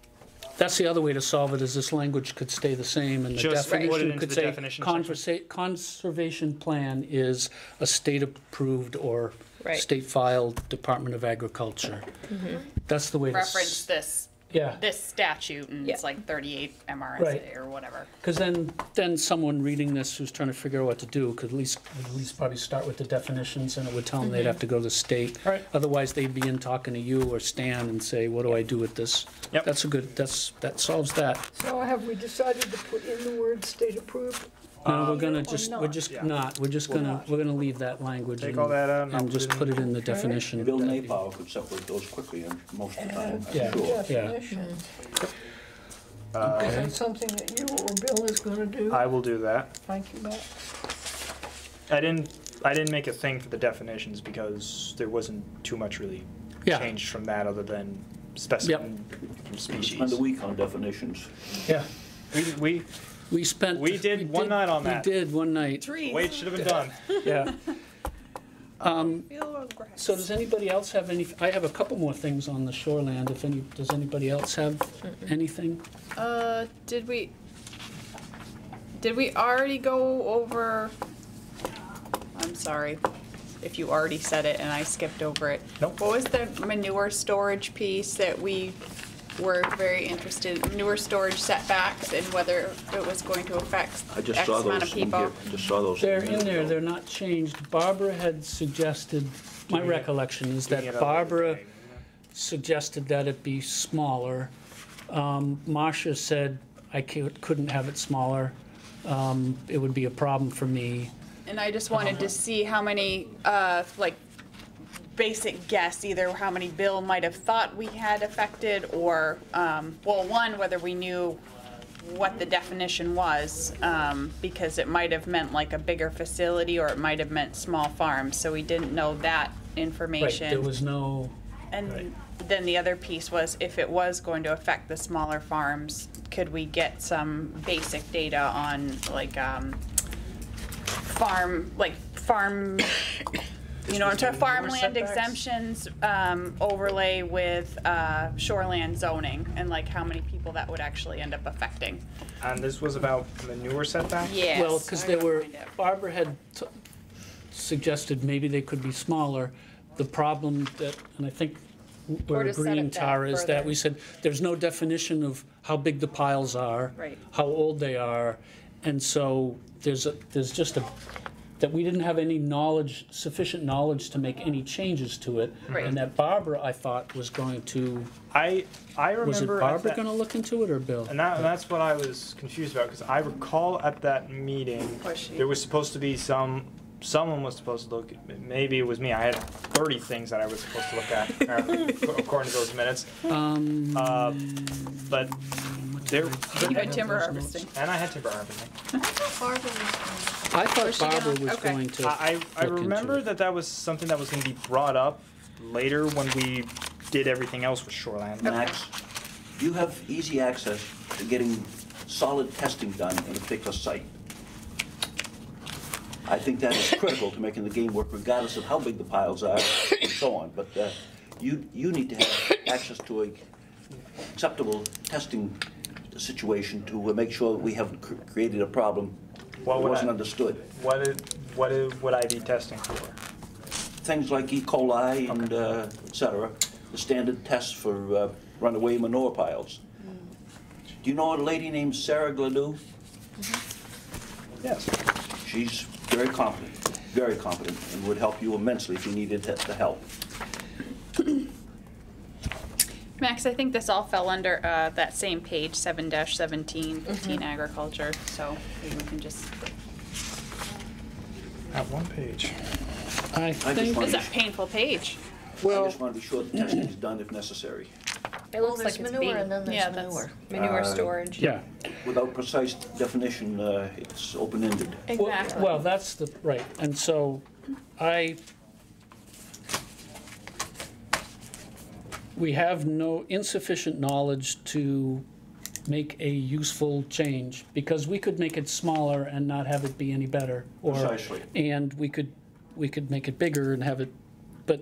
That's the other way to solve it, is this language could stay the same, and the
Just put it
definition
into
could
the
say,
definition section.
conservation plan is a state-approved or
Right.
state-filed Department of Agriculture. That's the way to.
Reference this,
Yeah,
this statute, and it's
Yeah.
like 38 MRSA
Right.
or whatever.
because then someone reading this who's trying to figure out what to do could at least probably start with the definitions, and it would tell them they'd have to go to the state.
Right.
Otherwise, they'd be in talking to you or Stan and say, what do I do with this?
Yep.
That solves that.
So have we decided to put in the word state approved?
No, we're
Or
gonna
not?
we're just gonna leave that language.
Take
and-
all that out and I'll
And just
put
put
it
it in the definition.
Bill Napow could separate those quickly and most of the time,
Yeah.
I'm sure.
Definition. Is that something that you or Bill is gonna do?
I will do that.
Thank you, Matt.
I didn't make a thing for the definitions because there wasn't too much really
Yeah.
changed from that other than specimen from species.
Spend a week on definitions.
Yeah,
We
we spent.
We did one night on that.
We did one night,
Trees.
wait should have been done.
yeah.
Feel grass.
So does anybody else have any, I have a couple more things on the shoreland, does anybody else have anything?
Did we already go over, I'm sorry if you already said it and I skipped over it.
Nope.
What was the manure storage piece that we were very interested, manure storage setbacks and whether it was going to affect
I just
X
saw
amount
those
of
in
people?
here, just saw those.
They're in there, they're not changed. Barbara had suggested, my recollection is
Getting it
that
out of
Barbara
the way.
suggested that it be smaller. Marcia said I couldn't have it smaller. It would be a problem for me.
And I just wanted to see how many, like, basic guess, either how many Bill might have thought we had affected, or, well, one, whether we knew what the definition was, because it might have meant like a bigger facility, or it might have meant small farms, so we didn't know that
Right,
information.
there was no,
And then the other piece was, if it was going to affect the smaller farms, could we get some basic data on, like, farm, you know, to farmland
setbacks?
exemptions, overlay with, shoreland zoning, and like how many people that would actually end up affecting.
And this was about manure setback?
Yes.
well, because
I
there
would
were,
find it.
Barbara had suggested maybe they could be smaller. The problem that, and I think
Or
we're
to set
agreeing,
it back
Tara, is that
further.
we said, there's no definition of how big the piles are.
Right.
How old they are, and so there's just that we didn't have any knowledge, sufficient knowledge to make any changes to it.
Right.
And that Barbara, I thought, was going to,
I remember
was it
at
Barbara
that-
gonna look into it, or Bill?
And that's what I was confused about, because I recall at that meeting,
Was she?
there was supposed to be someone was supposed to look, maybe it was me, I had 30 things that I was supposed to look at, according to those minutes. But There,
You had timber harvesting.
and I had timber harvesting.
Barbara was
I thought
she
Barbara
gonna-
was
okay.
going to.
I
look into
remember
it.
that was something that was going to be brought up later when we did everything else with Shoreland.
Max, you have easy access to getting solid testing done in a particular site. I think that is critical to making the game work regardless of how big the piles are and so on. But you need to have access to a acceptable testing situation to make sure that we haven't created a problem that
What would
wasn't
I-
understood.
What would I be testing for?
Things like E. coli and et cetera, the standard tests for runaway manure piles. Do you know a lady named Sarah Gladue?
Yes.
She's very competent, and would help you immensely if you needed the help.
Max, I think this all fell under that same page, 7-17, 15 agriculture, so maybe we can just,
At one page.
I
just
think,
wanted-
it's a painful page.
I just want to be sure the testing is done if necessary.
It
Well,
looks
there's
like it's
manure and
being,
then
yeah,
there's
that's-
manure.
manure storage.
yeah.
Without precise definition, it's open-ended.
Exactly.
Well, that's the, right, and so we have no insufficient knowledge to make a useful change, because we could make it smaller and not have it be any better.
Precisely.
And we could make it bigger and have it, but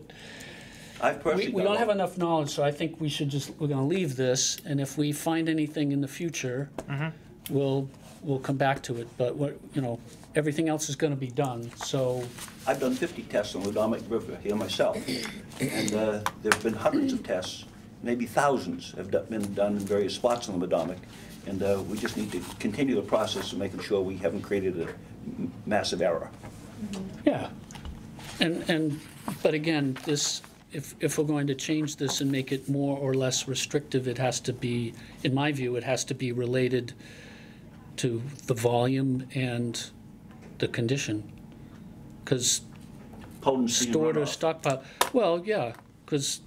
I've personally
we
done
don't have
all-
enough knowledge, so I think we're gonna leave this, and if we find anything in the future, we'll come back to it, but everything else is gonna be done, so,
I've done 50 tests on the Potomac River here myself, and there've been hundreds of tests, maybe thousands have been done in various spots on the Potomac, and we just need to continue the process of making sure we haven't created a massive error.
yeah. But again, this, if we're going to change this and make it more or less restrictive, it has to be, in my view, it has to be related to the volume and the condition. Because
Potency and
stored or
runoff.
stockpile, well, yeah, because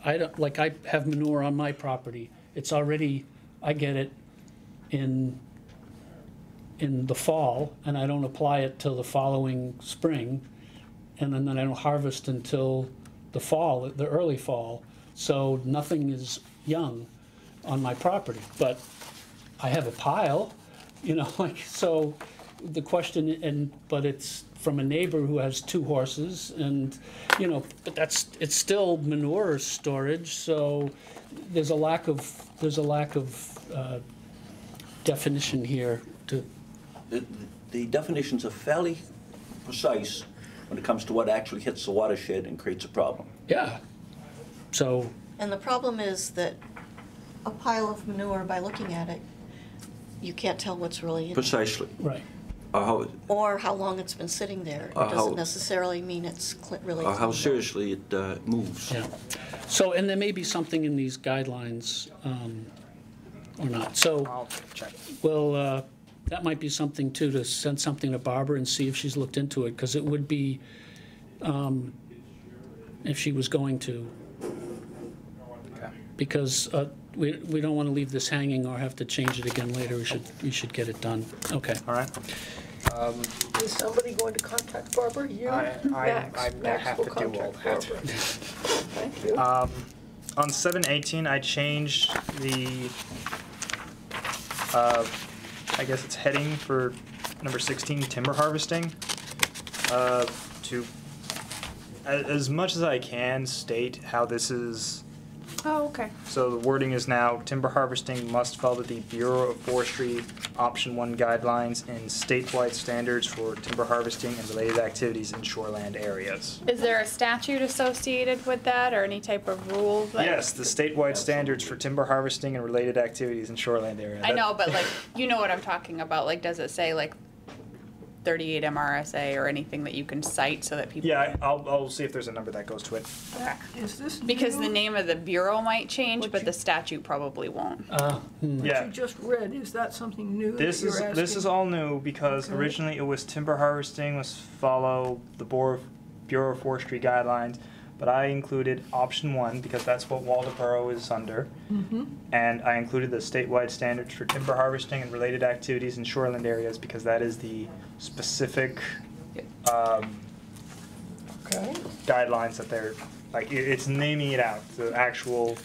I don't, like, I have manure on my property. It's already, I get it in the fall, and I don't apply it till the following spring, and then I don't harvest until the fall, the early fall. So nothing is young on my property, but I have a pile, like, so the question, but it's from a neighbor who has 2 horses, and, but it's still manure storage, so there's a lack of definition here to,
The definitions are fairly precise when it comes to what actually hits the watershed and creates a problem.
yeah. So,
And the problem is that a pile of manure, by looking at it, you can't tell what's really in it.
Precisely.
right.
Or how long it's been sitting there. It
Or
doesn't
how-
necessily mean it's really.
Or how
cleaned up.
seriously it moves.
Yeah. So, and there may be something in these guidelines, or not. So,
I'll check.
well, that might be something too, to send something to Barbara and see if she's looked into it, because it would be, if she was going to,
Okay.
because we don't want to leave this hanging or have to change it again later. We should get it done. Okay.
All right.
Is somebody going to contact Barbara? You?
I'm
Max.
gonna
Max
have
will
to do all
contact
that.
Barbara. Thank you.
On 718, I changed the, I guess it's heading for number 16, timber harvesting, to, as much as I can, state how this is.
Oh, okay.
So the wording is now, timber harvesting must follow the Bureau of Forestry Option 1 guidelines and statewide standards for timber harvesting and related activities in shoreland areas.
Is there a statute associated with that, or any type of rule?
Yes, the statewide standards for timber harvesting and related activities in shoreland area.
I know, but like, you know what I'm talking about, like, does it say like 38 MRSA or anything that you can cite so that people?
Yeah, I'll see if there's a number that goes to it.
Is this
Because the
new?
name of the bureau might change,
What
but
you-
the statute probably won't.
What
Yeah.
you just read, is that something new
This
that you're
is this is
asking?
all new because
Okay.
originally it was timber harvesting was follow the Bureau of Forestry guidelines, but I included option 1 because that's what Waldoboro is under. And I included the statewide standards for timber harvesting and related activities in shoreland areas because that is the specific
Okay.
guidelines that they're, like, it's naming it out, the actual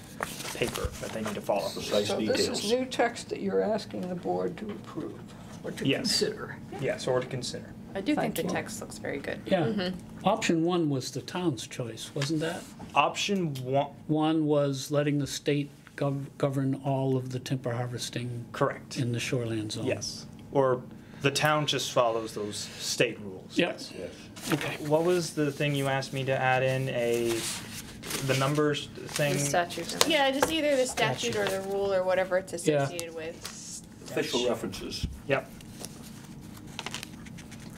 paper that they need to follow.
Precise
So this
details.
is new text that you're asking the board to approve or to
Yes.
consider.
Yes, or to consider.
I do
Thank
think the
you.
text looks very good.
Yeah. Option 1 was the town's choice, wasn't that?
Option 1,
1 was letting the state govern all of the timber harvesting
correct.
in the shoreland zone.
Yes. Or the town just follows those state rules.
Yep.
Yes.
Okay.
What was the thing you asked me to add in? The numbers thing?
The statute.
Yeah, just either the statute or the rule or whatever it's
Yeah.
associated with.
Official references.
Yep.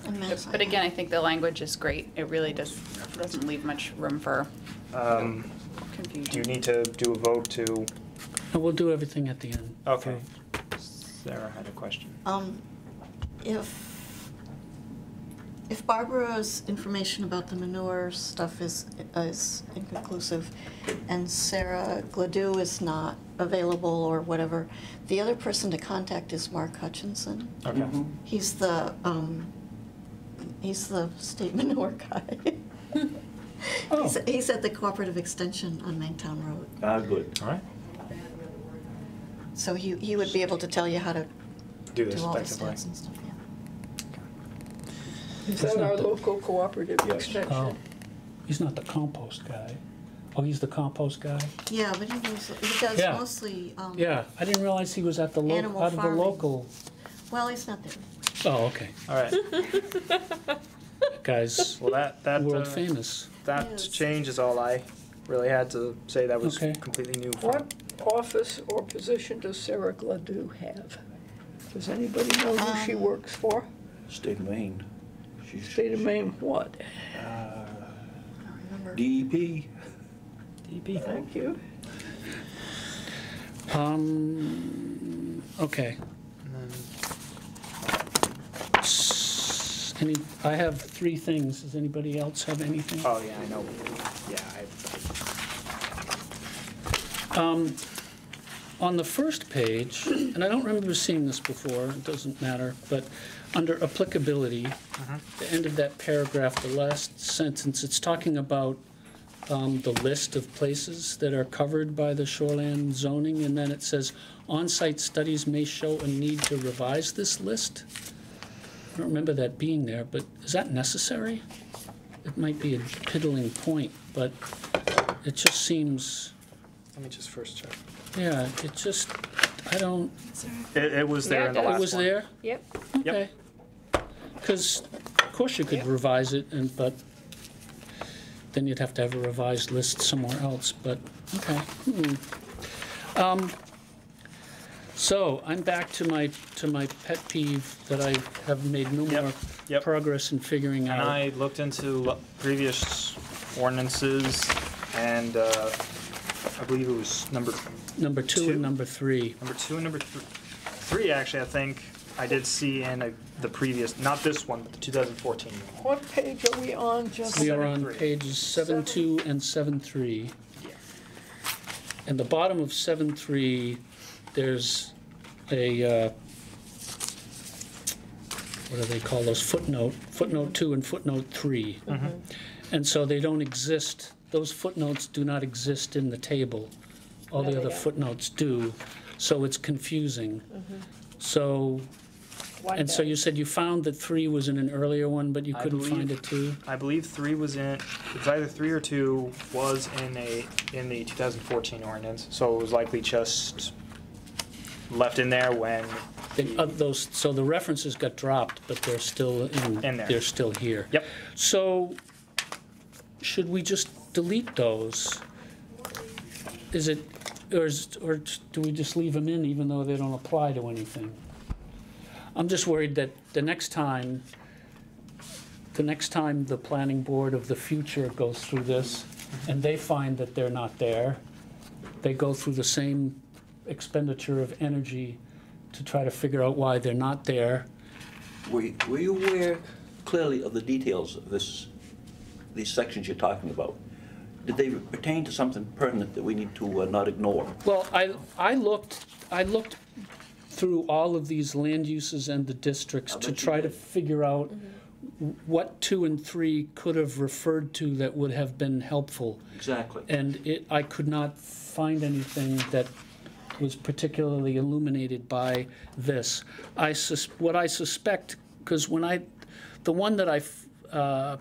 And Mass
But again, I think the language is great. It really doesn't leave much room for
Do
confusion.
you need to do a vote to?
And we'll do everything at the end.
Okay. Sarah had a question.
If Barbara's information about the manure stuff is inconclusive, and Sarah Gladue is not available or whatever, the other person to contact is Mark Hutchinson.
Okay.
He's the state manure guy.
Oh.
He's at the Cooperative Extension on Maintown Road.
Good.
All right.
So he would be able to tell you how to
Do
do
this
all the
effectively.
stats and stuff, yeah.
Is that
not
our
the-
local cooperative
Yes.
extension?
Oh, he's not the compost guy. Oh, he's the compost guy?
Yeah, but he does
Yeah.
mostly,
Yeah, I didn't realize he was at the
Animal
out of the
farming.
local.
well, he's not there.
Oh, okay.
All right.
That guy's
Well, that
world famous.
that
Yes.
change is all I really had to say. That was
Okay.
completely new.
What office or position does Sarah Gladue have? Does anybody know who she works for?
State of Maine. She's
State of Maine, what?
I don't remember.
DEP.
DP.
Thank you.
Okay.
And then
I have 3 things. Does anybody else have anything?
Oh, yeah, I know. Yeah,
On the first page, and I don't remember seeing this before, it doesn't matter, but under applicability, the end of that paragraph, the last sentence, it's talking about the list of places that are covered by the shoreland zoning, and then it says, on-site studies may show a need to revise this list. I don't remember that being there, but is that necessary? It might be a piddling point, but it just seems,
let me just first check.
yeah, it just, I don't,
It was there
Yeah,
in the
it
last
it was
one.
there?
Yep.
Okay. Because, of course, you could revise it, but then you'd have to have a revised list somewhere else, but, okay. So, I'm back to my pet peeve that I have made no more
Yep.
progress in figuring
And
out.
I looked into previous ordinances, and I believe it was number
Number 2
two?
and number 3.
2 and number 3. Actually, I think I did see in the previous, not this one, but the 2014 one.
What page are we on, just?
We are on
7.3.
pages 7.2 and 7.3.
Yeah.
And the bottom of 7.3, there's a, what do they call those, footnote 2 and footnote 3. And so they don't exist, those footnotes do not exist in the table. All
No,
the
they
other
don't.
footnotes do, so it's confusing. So, and so you said you found that 3 was in an earlier one, but you
I
couldn't
believe-
find it too?
I believe 3 was in, it was either 3 or 2 was in the 2014 ordinance, so it was likely just left in there when,
Those, so the references got dropped, but they're still
In there.
they're still here.
Yep.
So, should we just delete those? Is it, or do we just leave them in even though they don't apply to anything? I'm just worried that the next time the planning board of the future goes through this and they find that they're not there, they go through the same expenditure of energy to try to figure out why they're not there.
Were you aware clearly of the details of these sections you're talking about? did they pertain to something pertinent that we need to not ignore?
Well, I looked through all of these land uses and the districts
I
to
bet you
try to
did.
figure out what 2 and 3 could have referred to that would have been helpful.
Exactly.
And I could not find anything that was particularly illuminated by this. What I suspect, because the one that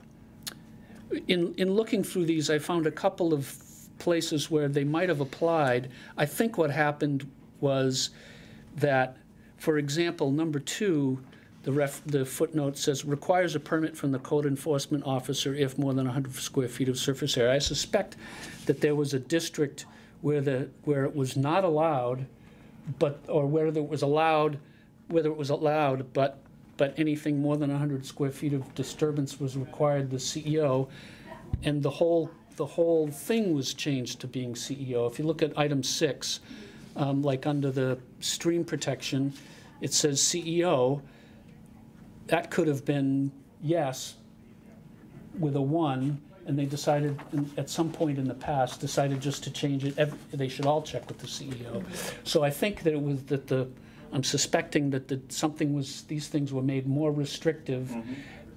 in looking through these, I found a couple of places where they might have applied. I think what happened was that, for example, number 2, the footnote says, requires a permit from the code enforcement officer if more than 100 square feet of surface area. I suspect that there was a district where it was not allowed, or whether it was allowed, but anything more than 100 square feet of disturbance was required the CEO, and the whole thing was changed to being CEO. If you look at item 6, like under the stream protection, it says CEO. That could have been yes with a 1, and they decided at some point in the past just to change it. They should all check with the CEO. So I think that it was that I'm suspecting that these things were made more restrictive,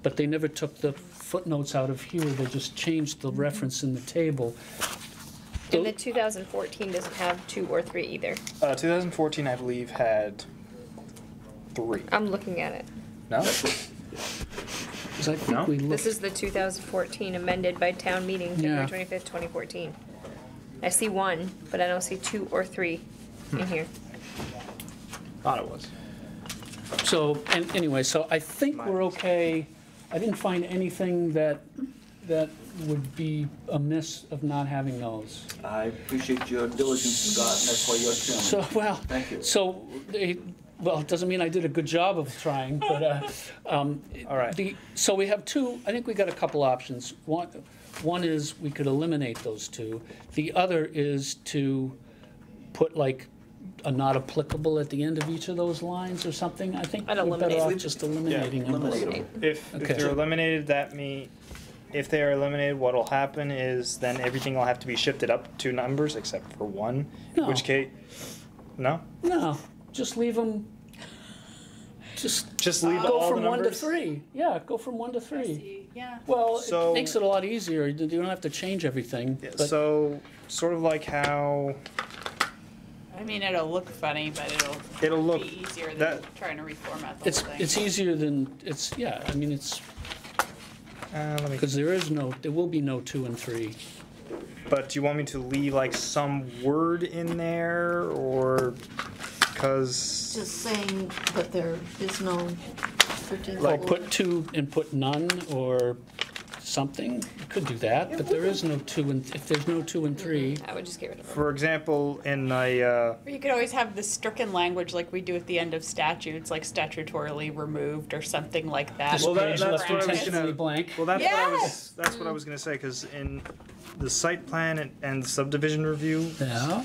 but they never took the footnotes out of here. They just changed the reference in the table.
And the 2014 doesn't have 2 or 3 either.
2014, I believe, had 3.
I'm looking at it.
No?
'Cause I think
No?
we looked.
This is the 2014 amended by town meeting,
Yeah.
February 25th, 2014. I see 1, but I don't see 2 or 3 in here.
Thought it was.
So, and anyway, so I think we're okay. I didn't find anything that would be amiss of not having those.
I appreciate your diligence, Scott, and that's why you're chairman.
So, well,
Thank you.
so, well, it doesn't mean I did a good job of trying, but,
All right.
so we have 2, I think we got a couple options. One is we could eliminate those 2. The other is to put like a not applicable at the end of each of those lines or something. I think
I'd
we're better
eliminate.
off just eliminating them.
Eliminate them.
If
Okay.
they're eliminated, if they are eliminated, what'll happen is then everything will have to be shifted up 2 numbers except for 1.
No.
In which case, no?
No, just leave them,
Just leave
go
all
from
the
1 to
numbers?
3. Yeah, go from 1 to 3.
Yeah.
Well,
So-
it makes it a lot easier. You don't have to change everything.
Yeah,
but-
so, sort of like how
I mean, it'll look funny, but
it'll look
be easier than
that.
trying to reformat the whole thing.
It's easier than, I mean, it's,
Let me.
because there will be no 2 and 3.
But do you want me to leave like some word in there, or because
Just saying that there is no particular.
Or put 2 and put none, or something. You could do that, but there is no 2 and, if there's no 2 and 3.
I would just get rid of it.
for example, in a
Or you could always have the stricken language like we do at the end of statutes, like statutorily removed or something like that.
This
Well, that-
page
that's
left
what I was
intentionally
gonna-
blank.
well, that's
Yes!
that's what I was gonna say, because in the site plan and subdivision review,
Yeah,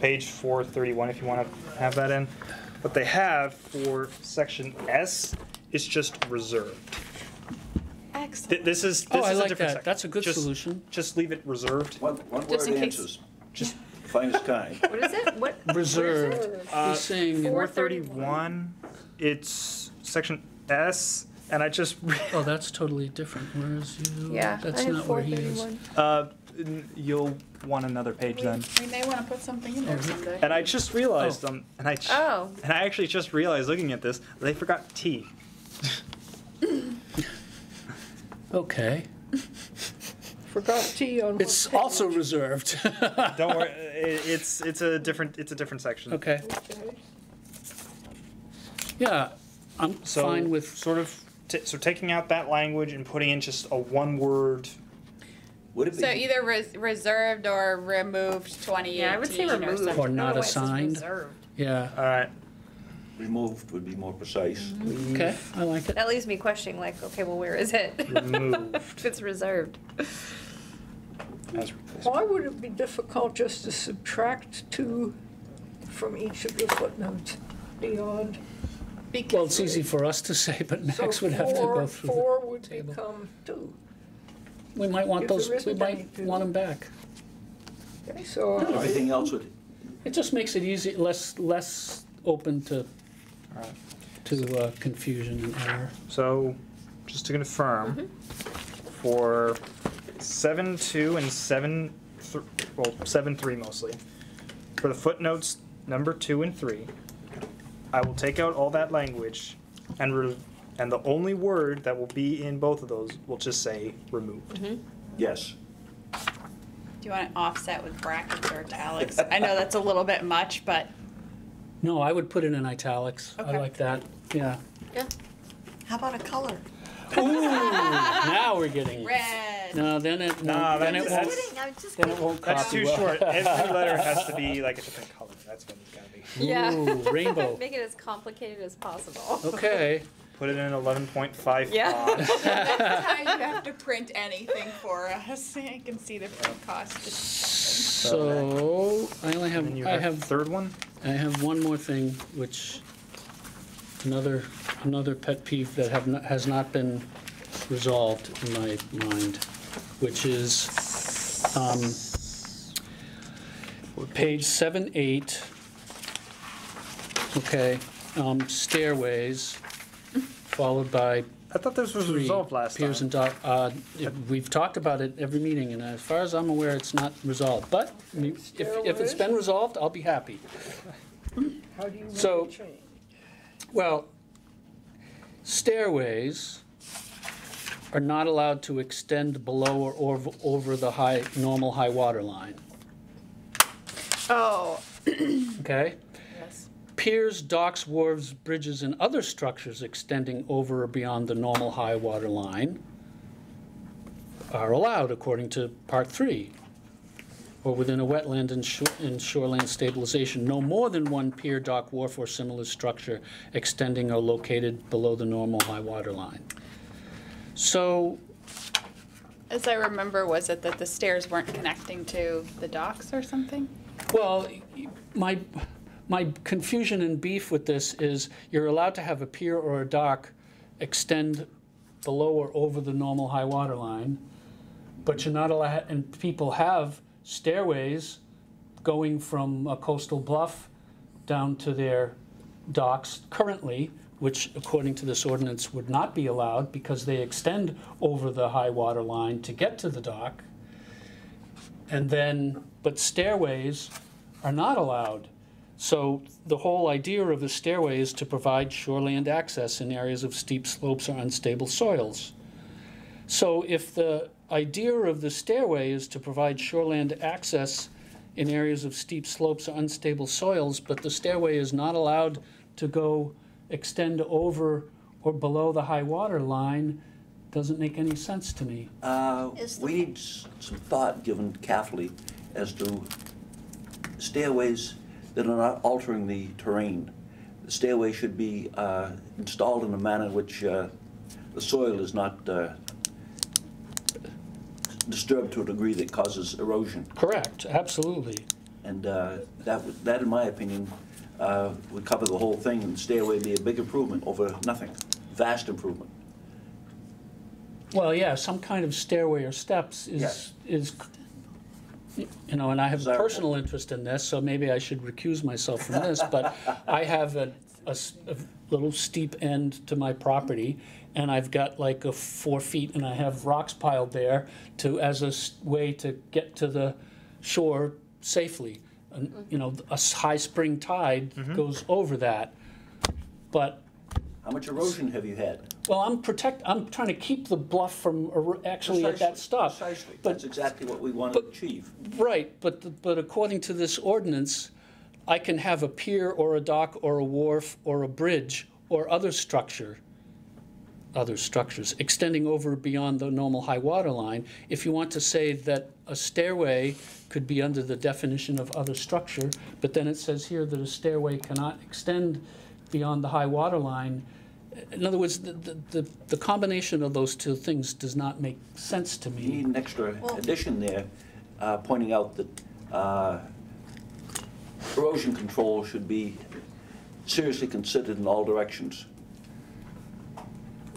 page 431, if you want to have that in. What they have for section S is just reserved.
Excellent.
This is
Oh, I
a
like
different
that.
section.
That's a good
Just-
solution.
Just leave it reserved.
One
Just
word
in case.
answers,
Just
finest kind.
What is it? What?
Reserved. He's saying,
431. It's section S, and I just
oh, that's totally different. Where is you?
Yeah,
That's
I have
not where he is.
431.
you'll want another page then.
We may want to put something in there someday.
And I just realized
Oh.
and I
Oh.
actually just realized looking at this they forgot T.
Okay.
Forgot T on what
It's
page?
also reserved.
Don't worry, it's a different section.
Okay.
Okay.
Yeah, I'm
So
fine with,
sort of so taking out that language and putting in just a one word.
Would it be?
So either reserved or removed 2018
Yeah, I would say
or
removed.
something.
Or not
No, it says
assigned.
reserved.
yeah.
All right.
Removed would be more precise.
Okay, I like it.
That leaves me questioning, like, okay, well, where is it?
Removed.
If it's reserved.
As-
Why would it be difficult just to subtract 2 from each of the footnotes beyond?
Well, it's easy for us to say, but Max
So
would have to go through.
4 would
table.
become 2.
we might want
If
those,
there
we
isn't
might
anything.
want them back.
Okay, so
Everything else would,
It just makes it easy, less open to, confusion and error.
So, just to confirm, for 7.2 and 7.3 mostly, for the footnotes number 2 and 3, I will take out all that language and the only word that will be in both of those will just say removed.
yes.
Do you want it offset with brackets or italics? I know that's a little bit much, but
No, I would put it in italics. I
Okay.
like that, yeah.
Yeah. How about a color?
Ooh, now we're getting.
red.
No, then it
Nah,
won't, then it
that's-
won't,
Just kidding, I'm just
then it
kidding.
won't
That's
copy
too
well.
short. Every letter has to be like a different color. That's what it's gotta be.
Yeah.
Ooh, rainbow.
Make it as complicated as possible.
Okay,
Put it in 11.5
Yeah.
font.
Next time you have to print anything for us, I can see the print cost.
so I only
And then you
have,
have the third one?
I have one more thing, which, another pet peeve that has not been resolved in my mind, which is, page 7, 8, okay, stairways, followed by
I thought this was
3,
resolved last
piers
time.
and dock. We've talked about it every meeting, and as far as I'm aware, it's not resolved. But if it's been resolved, I'll be happy.
how do you want
So-
to change?
Well, stairways are not allowed to extend below or over the normal high water line,
Oh,
okay?
yes.
Piers, docks, wharves, bridges, and other structures extending over or beyond the normal high water line are allowed according to Part 3, or within a wetland and shoreland stabilization. No more than one pier, dock, wharf, or similar structure extending or located below the normal high water line. So,
As I remember, was it that the stairs weren't connecting to the docks or something?
well, my confusion and beef with this is you're allowed to have a pier or a dock extend below or over the normal high water line, but you're not allowed, and people have stairways going from a coastal bluff down to their docks currently, which according to this ordinance would not be allowed because they extend over the high water line to get to the dock. And then, but stairways are not allowed. So the whole idea of the stairway is to provide shoreland access in areas of steep slopes or unstable soils. So if the idea of the stairway is to provide shoreland access in areas of steep slopes or unstable soils, but the stairway is not allowed to go extend over or below the high water line, doesn't make any sense to me.
Is the-
We need some thought given carefully as to stairways that are not altering the terrain. The stairway should be installed in a manner in which the soil is not disturbed to a degree that causes erosion.
Correct, absolutely.
And that, in my opinion, would cover the whole thing, and stairway would be a big improvement over nothing, vast improvement.
Well, yeah, some kind of stairway or steps
Yes.
is, you know, and I have a
Desirable.
personal interest in this, so maybe I should recuse myself from this, but I have a little steep end to my property, and I've got like 4 feet, and I have rocks piled there as a way to get to the shore safely. And, you know, a high spring tide goes over that, but
How much erosion have you had?
well, I'm trying to keep the bluff from actually at that stop.
Precisely.
But-
That's exactly what we want to achieve.
Right, but according to this ordinance, I can have a pier or a dock or a wharf or a bridge or other structures extending over beyond the normal high water line. If you want to say that a stairway could be under the definition of other structure, but then it says here that a stairway cannot extend beyond the high water line. In other words, the combination of those two things does not make sense to
You
me.
need an extra addition there, pointing out that erosion control should be seriously considered in all directions.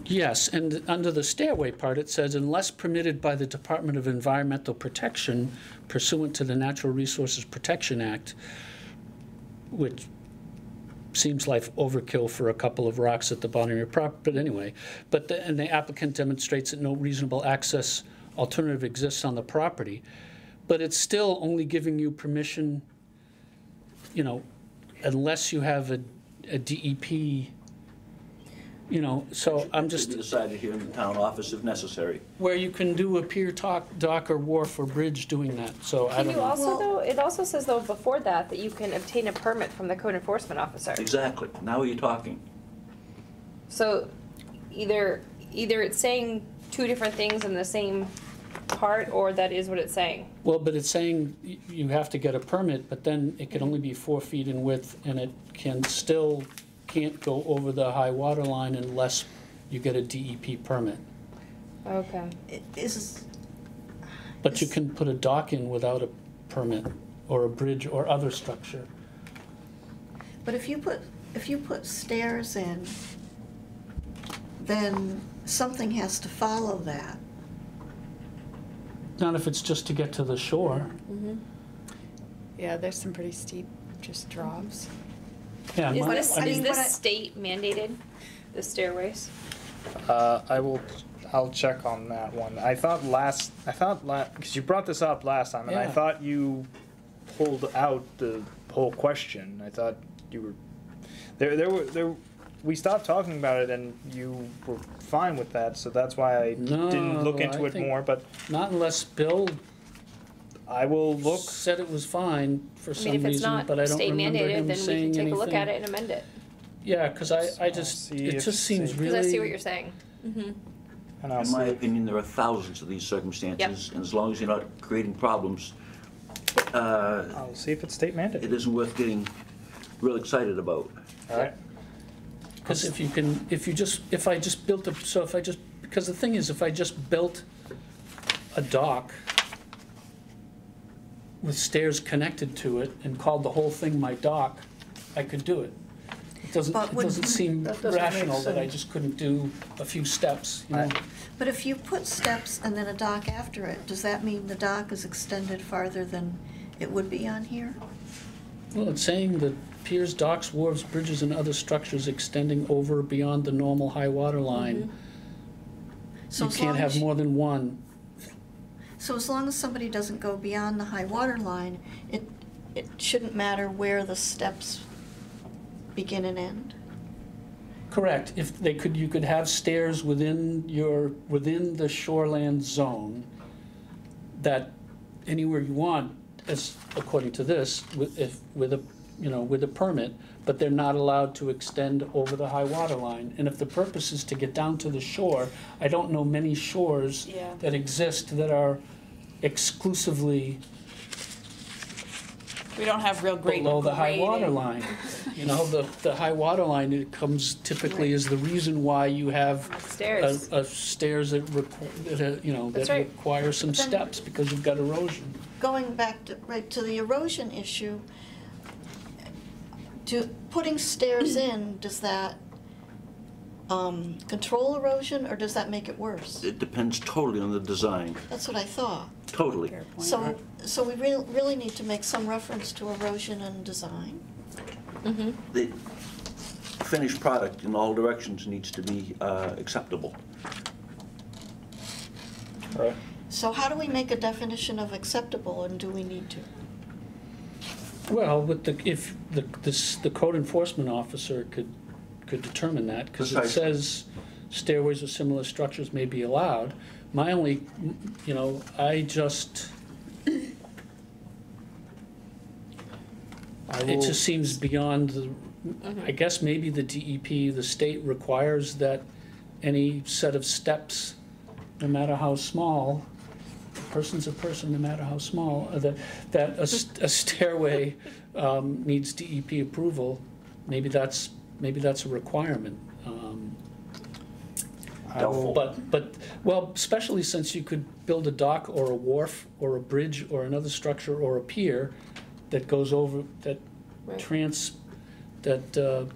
Yes, and under the stairway part, it says, unless permitted by the Department of Environmental Protection pursuant to the Natural Resources Protection Act, which seems like overkill for a couple of rocks at the bottom of your property, but anyway. And the applicant demonstrates that no reasonable access alternative exists on the property. But it's still only giving you permission, you know, unless you have a DEP, you know, so I'm
To be
just,
decided here in the town office if necessary.
where you can do a pier, dock, or wharf or bridge doing that, so I
Can
don't
you
know.
also,
Well-
though, it also says though before that you can obtain a permit from the code enforcement officer.
Exactly. Now you're talking.
So either it's saying two different things in the same part, or that is what it's saying.
Well, but it's saying you have to get a permit, but then it can only be 4 feet in width, and it can't go over the high water line unless you get a DEP permit.
Okay.
Is,
But you can put a dock in without a permit, or a bridge, or other structure.
but if you put stairs in, then something has to follow that.
Not if it's just to get to the shore.
Yeah, there's some pretty steep just drops.
Yeah,
Is
my-
this,
I
is
mean,
this state mandated, the stairways?
I'll check on that one. I thought because you brought this up last time, and I
Yeah.
thought you pulled out the whole question. I thought you were there. We stopped talking about it, and you were fine with that. So that's why I didn't look
No,
into
I
it
think-
more. But
not unless Bill
I will look.
said it was fine for
I
some
mean, if it's
reason,
not
but I don't
state
remember
mandated,
him
then we can
saying
take
anything.
a look at it and amend it.
Yeah, because I just,
see
it
if
just seems
it's-
really.
Because I see what you're saying.
And I'll
In my
see.
opinion, there are thousands of these circumstances, and as long as you're not creating problems,
I'll see if it's state mandated.
it isn't worth getting real excited about.
All right.
Because because the thing is, if I just built a dock with stairs connected to it and called the whole thing my dock, I could do it. It
But
doesn't
wouldn't-
seem
That doesn't make
rational that I
sense.
just couldn't do a few steps, you know?
But if you put steps and then a dock after it, does that mean the dock is extended farther than it would be on here?
Well, it's saying that piers, docks, wharves, bridges, and other structures extending over or beyond the normal high water line.
So
You
as
can't
long
have
as-
more than one.
So as long as somebody doesn't go beyond the high water line, it shouldn't matter where the steps begin and end?
Correct. If they could, you could have stairs within the shoreland zone that anywhere you want, as according to this, with a permit, but they're not allowed to extend over the high water line. And if the purpose is to get down to the shore, I don't know many shores
Yeah.
that exist that are exclusively
We don't have real great
below the high water
grading.
line. You know, the high water line, it comes typically as the reason why you have
Stairs.
stairs that
That's right.
require some
But then-
steps because you've got erosion.
Going back to the erosion issue, putting stairs in, does that control erosion, or does that make it worse?
It depends totally on the design,
That's what I thought.
totally.
Fair point.
So we really need to make some reference to erosion and design.
The finished product in all directions needs to be acceptable.
All right.
So how do we make a definition of acceptable, and do we need to?
Well, if the code enforcement officer could determine that, because it
Precisely.
says stairways or similar structures may be allowed. My only, it just seems beyond I guess maybe the DEP, the state requires that any set of steps, no matter how small, a person's a person, no matter how small, that a stairway needs DEP approval. Maybe that's a requirement.
Doubtful.
But well, especially since you could build a dock or a wharf or a bridge or another structure or a pier that goes over, that
Right.
A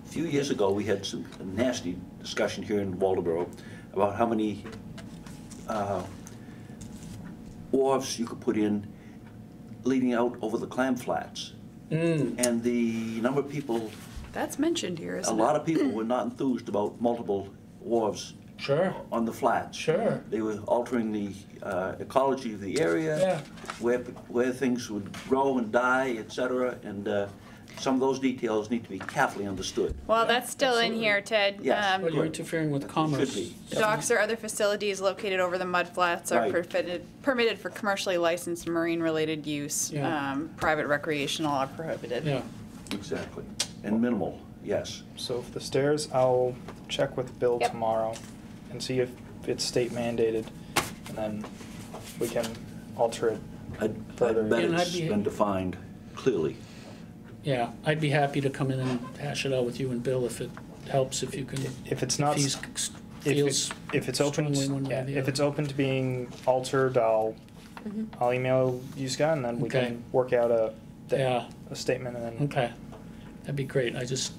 few years ago, we had some nasty discussion here in Waldoboro about how many wharves you could put in leading out over the clam flats. And the number of people,
That's mentioned here,
a
isn't
lot
it?
of people were not enthused about multiple wharves
Sure,
on the flats.
sure.
They were altering the ecology of the area,
Yeah.
where things would grow and die, et cetera, and some of those details need to be carefully understood.
Well, that's still in here, Ted.
Yes.
Well, you're interfering with commerce.
be.
Docks or other facilities located over the mudflats are
Right.
permitted for commercially licensed marine-related use.
Yeah.
Private recreational are prohibited.
Yeah,
Exactly. And minimal, yes.
So for the stairs, I'll check with Bill
Yep.
tomorrow and see if it's state mandated, and then we can alter it.
I'd
Further.
bet
And I'd
it's
be-
been defined clearly.
yeah. I'd be happy to come in and hash it out with you and Bill if it helps, if you can,
If it's not,
if he
if
feels
if it's open,
strongly one way
yeah,
or the
if
other.
it's open to being altered, I'll email you, Scott, and then we
Okay.
can work out a
Yeah,
statement, and then
okay. That'd be great. I just,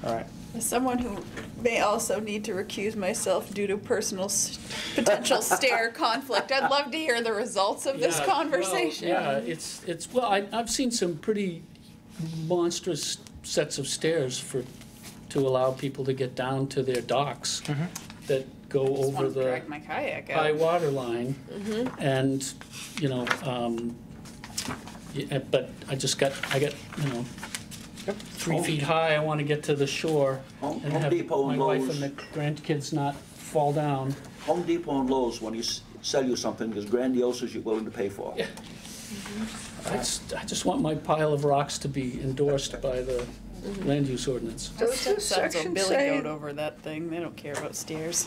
all right.
As someone who may also need to recuse myself due to personal potential stair conflict, I'd love to hear the results of this
Yeah, well,
conversation.
yeah, well, I've seen some pretty monstrous sets of stairs to allow people to get down to their docks that go
Just
over
want to
the
drag my kayak
high
out.
water line. And, you know, but I get, you know, 3 feet high, I want to get to the shore
Home
and have
Depot
my
and
wife
Lowe's.
and the grandkids not fall down.
Home Depot and Lowe's, when you sell you something as grandiose as you're willing to pay for.
Yeah. I just want my pile of rocks to be endorsed by the land use ordinance.
Does this
Sons will
section
billy
say,
goat over that thing. They don't care about stairs.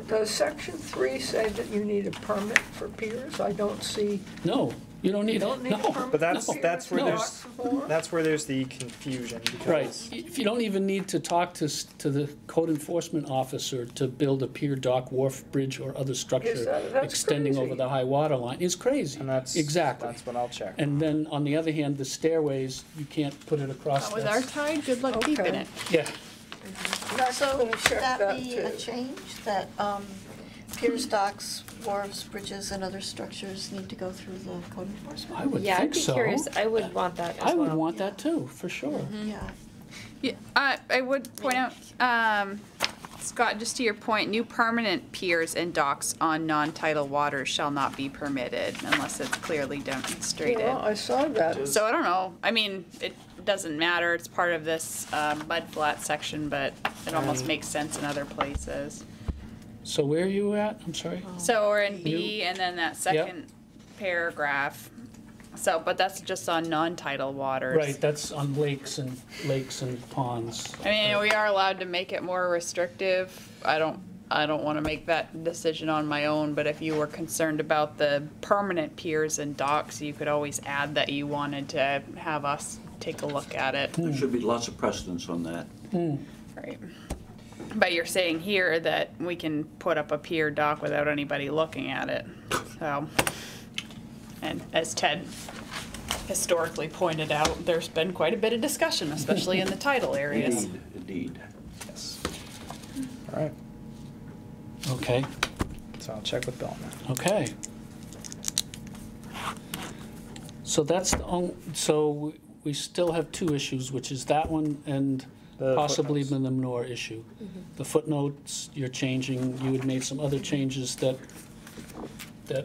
does section 3 say that you need a permit for piers? I don't see,
No, you don't need,
you don't need a
no.
permit.
But that's
for
that's where
piers,
there's
docks, or-
that's where there's the confusion, because
Right, if you don't even need to talk to the code enforcement officer to build a pier, dock, wharf, bridge, or other structure
that's
extending over
crazy.
the high water line, is crazy.
and that's
Exactly.
that's what I'll check.
And then, on the other hand, the stairways, you can't put it across.
Not with our tide, good luck keeping
Okay.
it.
Yeah,
That's
So
gonna
should
check
that
that
be a
too.
change, that piers, docks, wharves, bridges, and other structures need to go through the code enforcement?
I would
Yeah, I'd
think
be
so.
curious. I would want that as
I would
well.
want that too, for sure.
Yeah.
Yeah, I would point out, Scott, just to your point, new permanent piers and docks on non-tidal waters shall not be permitted unless it's clearly demonstrated.
Yeah, I saw that.
So I don't know, I mean, it doesn't matter, it's part of this mud flat section, but it almost makes sense in other places.
So where are you at? I'm sorry?
So we're in B and then that second paragraph. So, but that's just on non-tidal waters.
Right, that's on lakes and ponds.
I mean, we are allowed to make it more restrictive. I don't want to make that decision on my own, but if you were concerned about the permanent piers and docks, you could always add that you wanted to have us take a look at it.
There should be lots of precedence on that.
Right. But you're saying here that we can put up a pier dock without anybody looking at it. So, and as Ted historically pointed out, there's been quite a bit of discussion, especially in the tidal areas.
Indeed.
Yes. All right.
Okay,
So I'll check with Bill on that.
okay. So that's so we still have two issues, which is that one and
The
possibly the
footnotes.
manure issue. The footnotes, you're changing, you had made some other changes that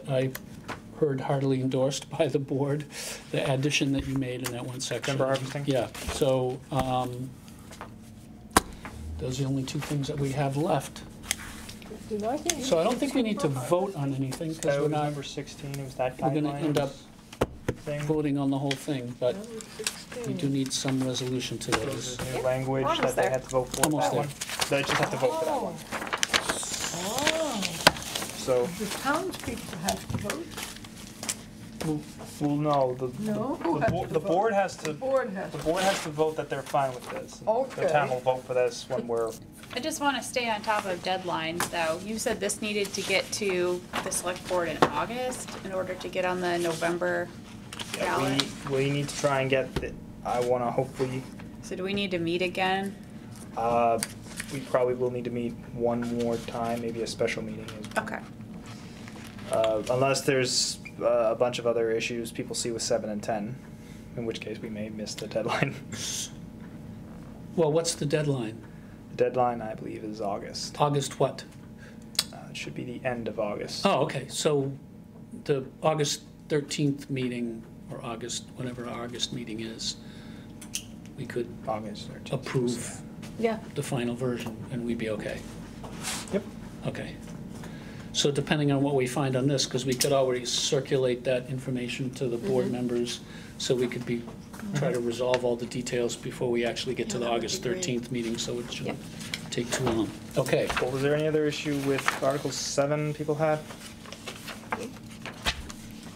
I heard heartily endorsed by the board, the addition that you made in that one section.
Timber harvesting?
Yeah, so, those are the only two things that we have left.
Did I hear you
So I don't
say
think we need to
timber
vote on anything, because
That
we're
was
not,
number 16. It was that
we're gonna
guideline
end up
thing.
voting on the whole thing, but
Number
we
16.
do need some resolution to those.
There's new language
almost
that they
there.
had to vote for.
Almost
that
there.
one. They just have to vote for that one.
Oh,
So,
the townspeople have to vote?
well, no,
No? Who has to
the
vote?
board has to.
The board has
The
to.
board has to vote that they're fine with this.
Okay.
The town will vote for this when we're.
I just want to stay on top of deadlines, though. You said this needed to get to the select board in August in order to get on the November ballot.
We need to try and get. I want to hopefully.
So do we need to meet again?
We probably will need to meet one more time, maybe a special meeting.
Okay.
Unless there's a bunch of other issues people see with 7 and 10, in which case we may miss the deadline.
Well, what's the deadline?
The deadline, I believe, is August.
August what?
It should be the end of August.
Oh, okay, so the August 13th meeting, or August, whatever our August meeting is, we could
August 13th.
approve
Yeah.
the final version, and we'd be okay.
Yep.
Okay. So depending on what we find on this, because we could already circulate that information to the board members, so we could try to resolve all the details before we actually get to
Yeah,
the
that would
August
be great.
13th meeting, so it shouldn't
Yep.
take too long. Okay.
Well, was there any other issue with Article 7 people had?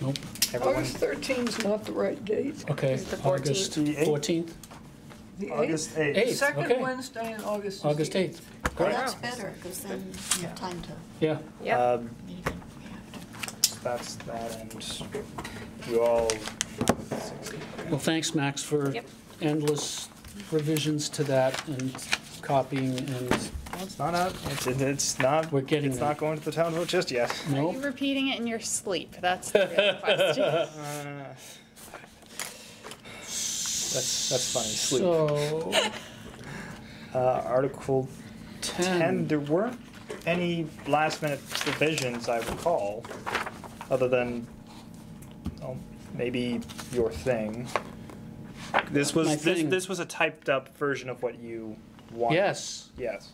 Nope.
Everyone?
August 13th is not the right date.
Okay.
Is the
August
14th?
14th?
The
August
8th.
8th.
8th,
Second
okay.
Wednesday in August is
August
the
8th.
Well,
Great.
that's better, because then you have time to,
Yeah.
Yep.
maybe we have to.
That's that, and you all.
Well, thanks, Max, for
Yep.
endless revisions to that and copying and,
Well, it's not out. It's not.
We're getting
It's
there.
not going to the town vote just yet.
Are you
nope.
repeating it in your sleep? That's the real question.
That's funny. Sleep.
So,
Article 10. There weren't any last-minute revisions, I recall, other than maybe your thing. This was
My thing.
this was a typed-up version of what you wanted.
yes.
Yes.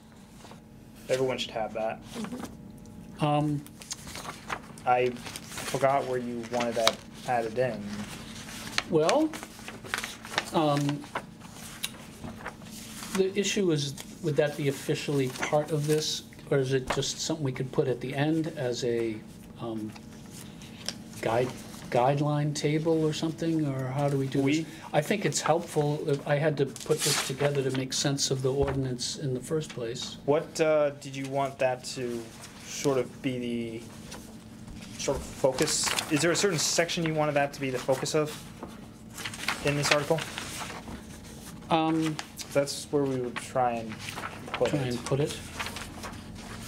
Everyone should have that.
Um,
I forgot where you wanted that added in.
Well, the issue is, would that be officially part of this, or is it just something we could put at the end as a guideline table or something, or how do we do this? I think it's helpful. I had to put this together to make sense of the ordinance in the first place.
What did you want that to sort of be the sort of focus? Is there a certain section you wanted that to be the focus of in this article? That's where we would try and put
Try
it.
and put it.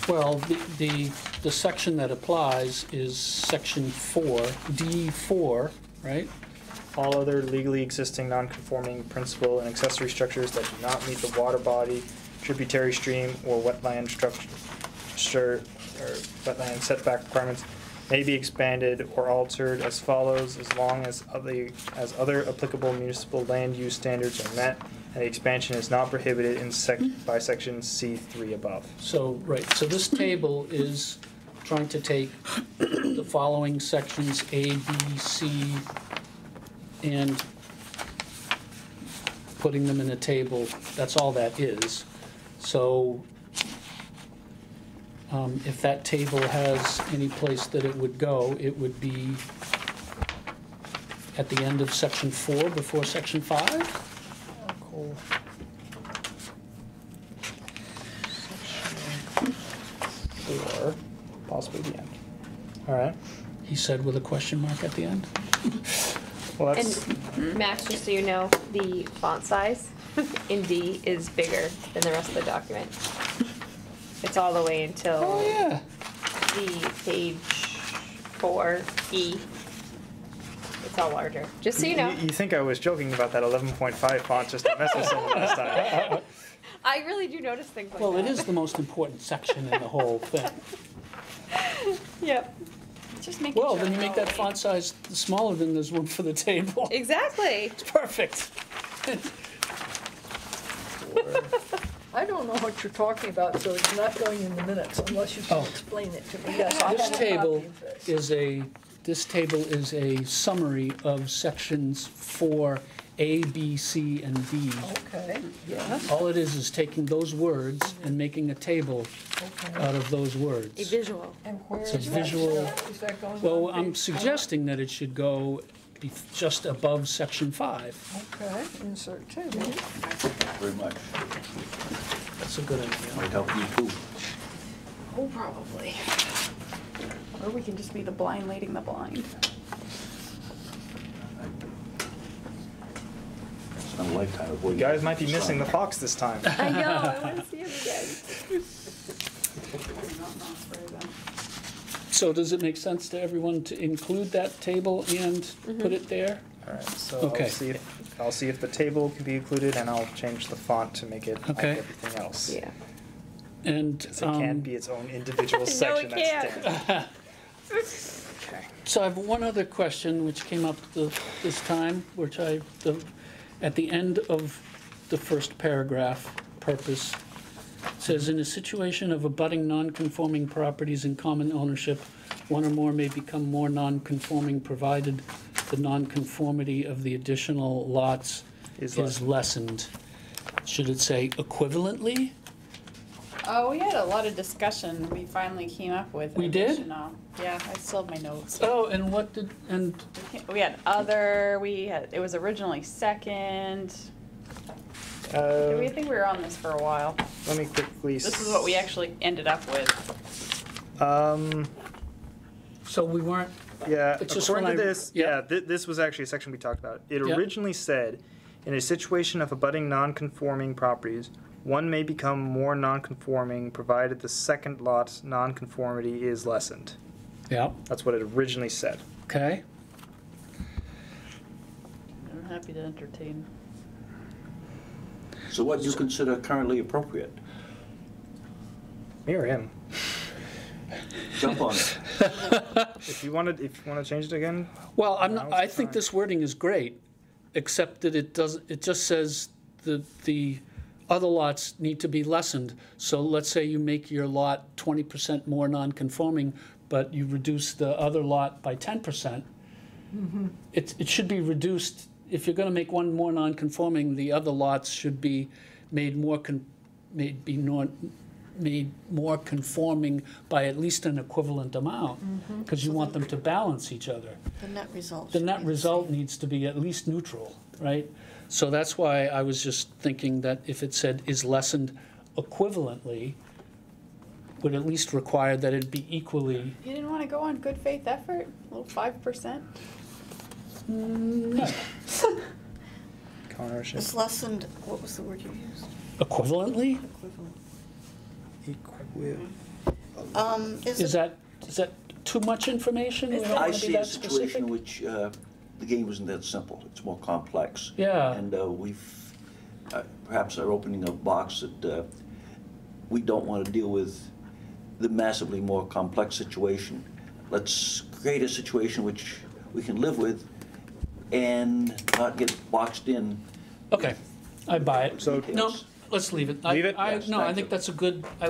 Well, the section that applies is section 4, D4, right?
All other legally existing non-conforming principal and accessory structures that do not meet the water body, tributary stream, or wetland structure or wetland setback requirements may be expanded or altered as follows, as long as other applicable municipal land use standards are met, and the expansion is not prohibited by section C3 above.
So, right, so this table is trying to take the following sections, A, B, C, and putting them in a table. That's all that is. So, if that table has any place that it would go, it would be at the end of section 4 before section 5?
Cool. Section 4, possibly the end. All right.
He said with a question mark at the end.
Well, that's
And Max, just so you know, the font size in D is bigger than the rest of the document. It's all the way until
Oh, yeah.
the page 4E. It's all larger, just so you know.
You think I was joking about that 11.5 font just to mess with someone last time?
I really do notice things like
Well,
that.
it is the most important section in the whole thing.
Yep.
Just make
Well, then you make that font size smaller than there's room for the table.
Exactly.
It's perfect.
I don't know what you're talking about, so it's not going in the minutes unless you can
Oh.
explain it to me. Yes, I
This
have a copy
table
of this.
this table is a summary of sections 4, A, B, C, and D.
Okay, yes,
All it is taking those words and making a table
okay.
out of those words.
visual.
And where
It's a
is that?
visual-
Is that going
Well,
on
I'm
page
suggesting that it should go just above section 5.
4? Okay, insert table.
Very much.
That's a good idea.
Might help you too.
Oh, probably. Or we can just be the blind leading the blind.
It's not a lifetime kind of
You
waiting.
guys might be
for
missing the
sun.
fox this time.
I know, I wanna see him again.
So does it make sense to everyone to include that table and put it there?
All right, so
Okay.
I'll see if the table can be included, and I'll change the font to make it like
Okay.
everything else.
Yeah.
And,
'Cause it can't be its own individual
No,
section.
it
That's
can't.
different. Okay.
so I have one other question which came up this time, which at the end of the first paragraph, purpose, says, in a situation of abutting non-conforming properties in common ownership, one or more may become more non-conforming provided the non-conformity of the additional lots
Is
is lessened. Should it say equivalently?
Oh, we had a lot of discussion. We finally came up with.
We did?
additional- Yeah, I still have my notes.
Oh, and what did, and,
We had other, it was originally second. I think we were on this for a while.
Let me quickly.
This is what we actually ended up with.
so we weren't,
Yeah,
It's just
according
when
to
I-
this,
yeah.
this was actually a section we talked about. It
Yeah.
originally said, in a situation of abutting non-conforming properties, one may become more non-conforming provided the second lot's non-conformity is lessened.
yeah,
That's what it originally said.
okay.
I'm happy to entertain.
So what do you consider currently appropriate?
Me or him?
Jump on it.
If you want to change it again,
Well,
Now's
I
the
think
time.
this wording is great, except that it just says the other lots need to be lessened. So let's say you make your lot 20% more non-conforming, but you reduce the other lot by 10%. It should be reduced, if you're gonna make one more non-conforming, the other lots should be made more conforming by at least an equivalent amount, because you want them to balance each other.
The net result.
The
should
net
be the
result
same.
needs to be at least neutral, right? So that's why I was just thinking that if it said is lessened equivalently, would at least require that it be equally.
You didn't want to go on good faith effort? A little 5%?
ownership.
It's lessened, what was the word you used?
Equivalently?
Equivalent.
Is
Is it,
that too much information? We don't
I
want to be
see a
that
situation
specific?
in which the game isn't that simple. It's more complex.
Yeah.
And we've perhaps are opening a box that we don't want to deal with the massively more complex situation. Let's create a situation which we can live with and not get boxed in.
Okay, I buy it.
So-
No, let's leave it.
Leave it?
Yes,
No, I
thank
think
you.
that's a good,
All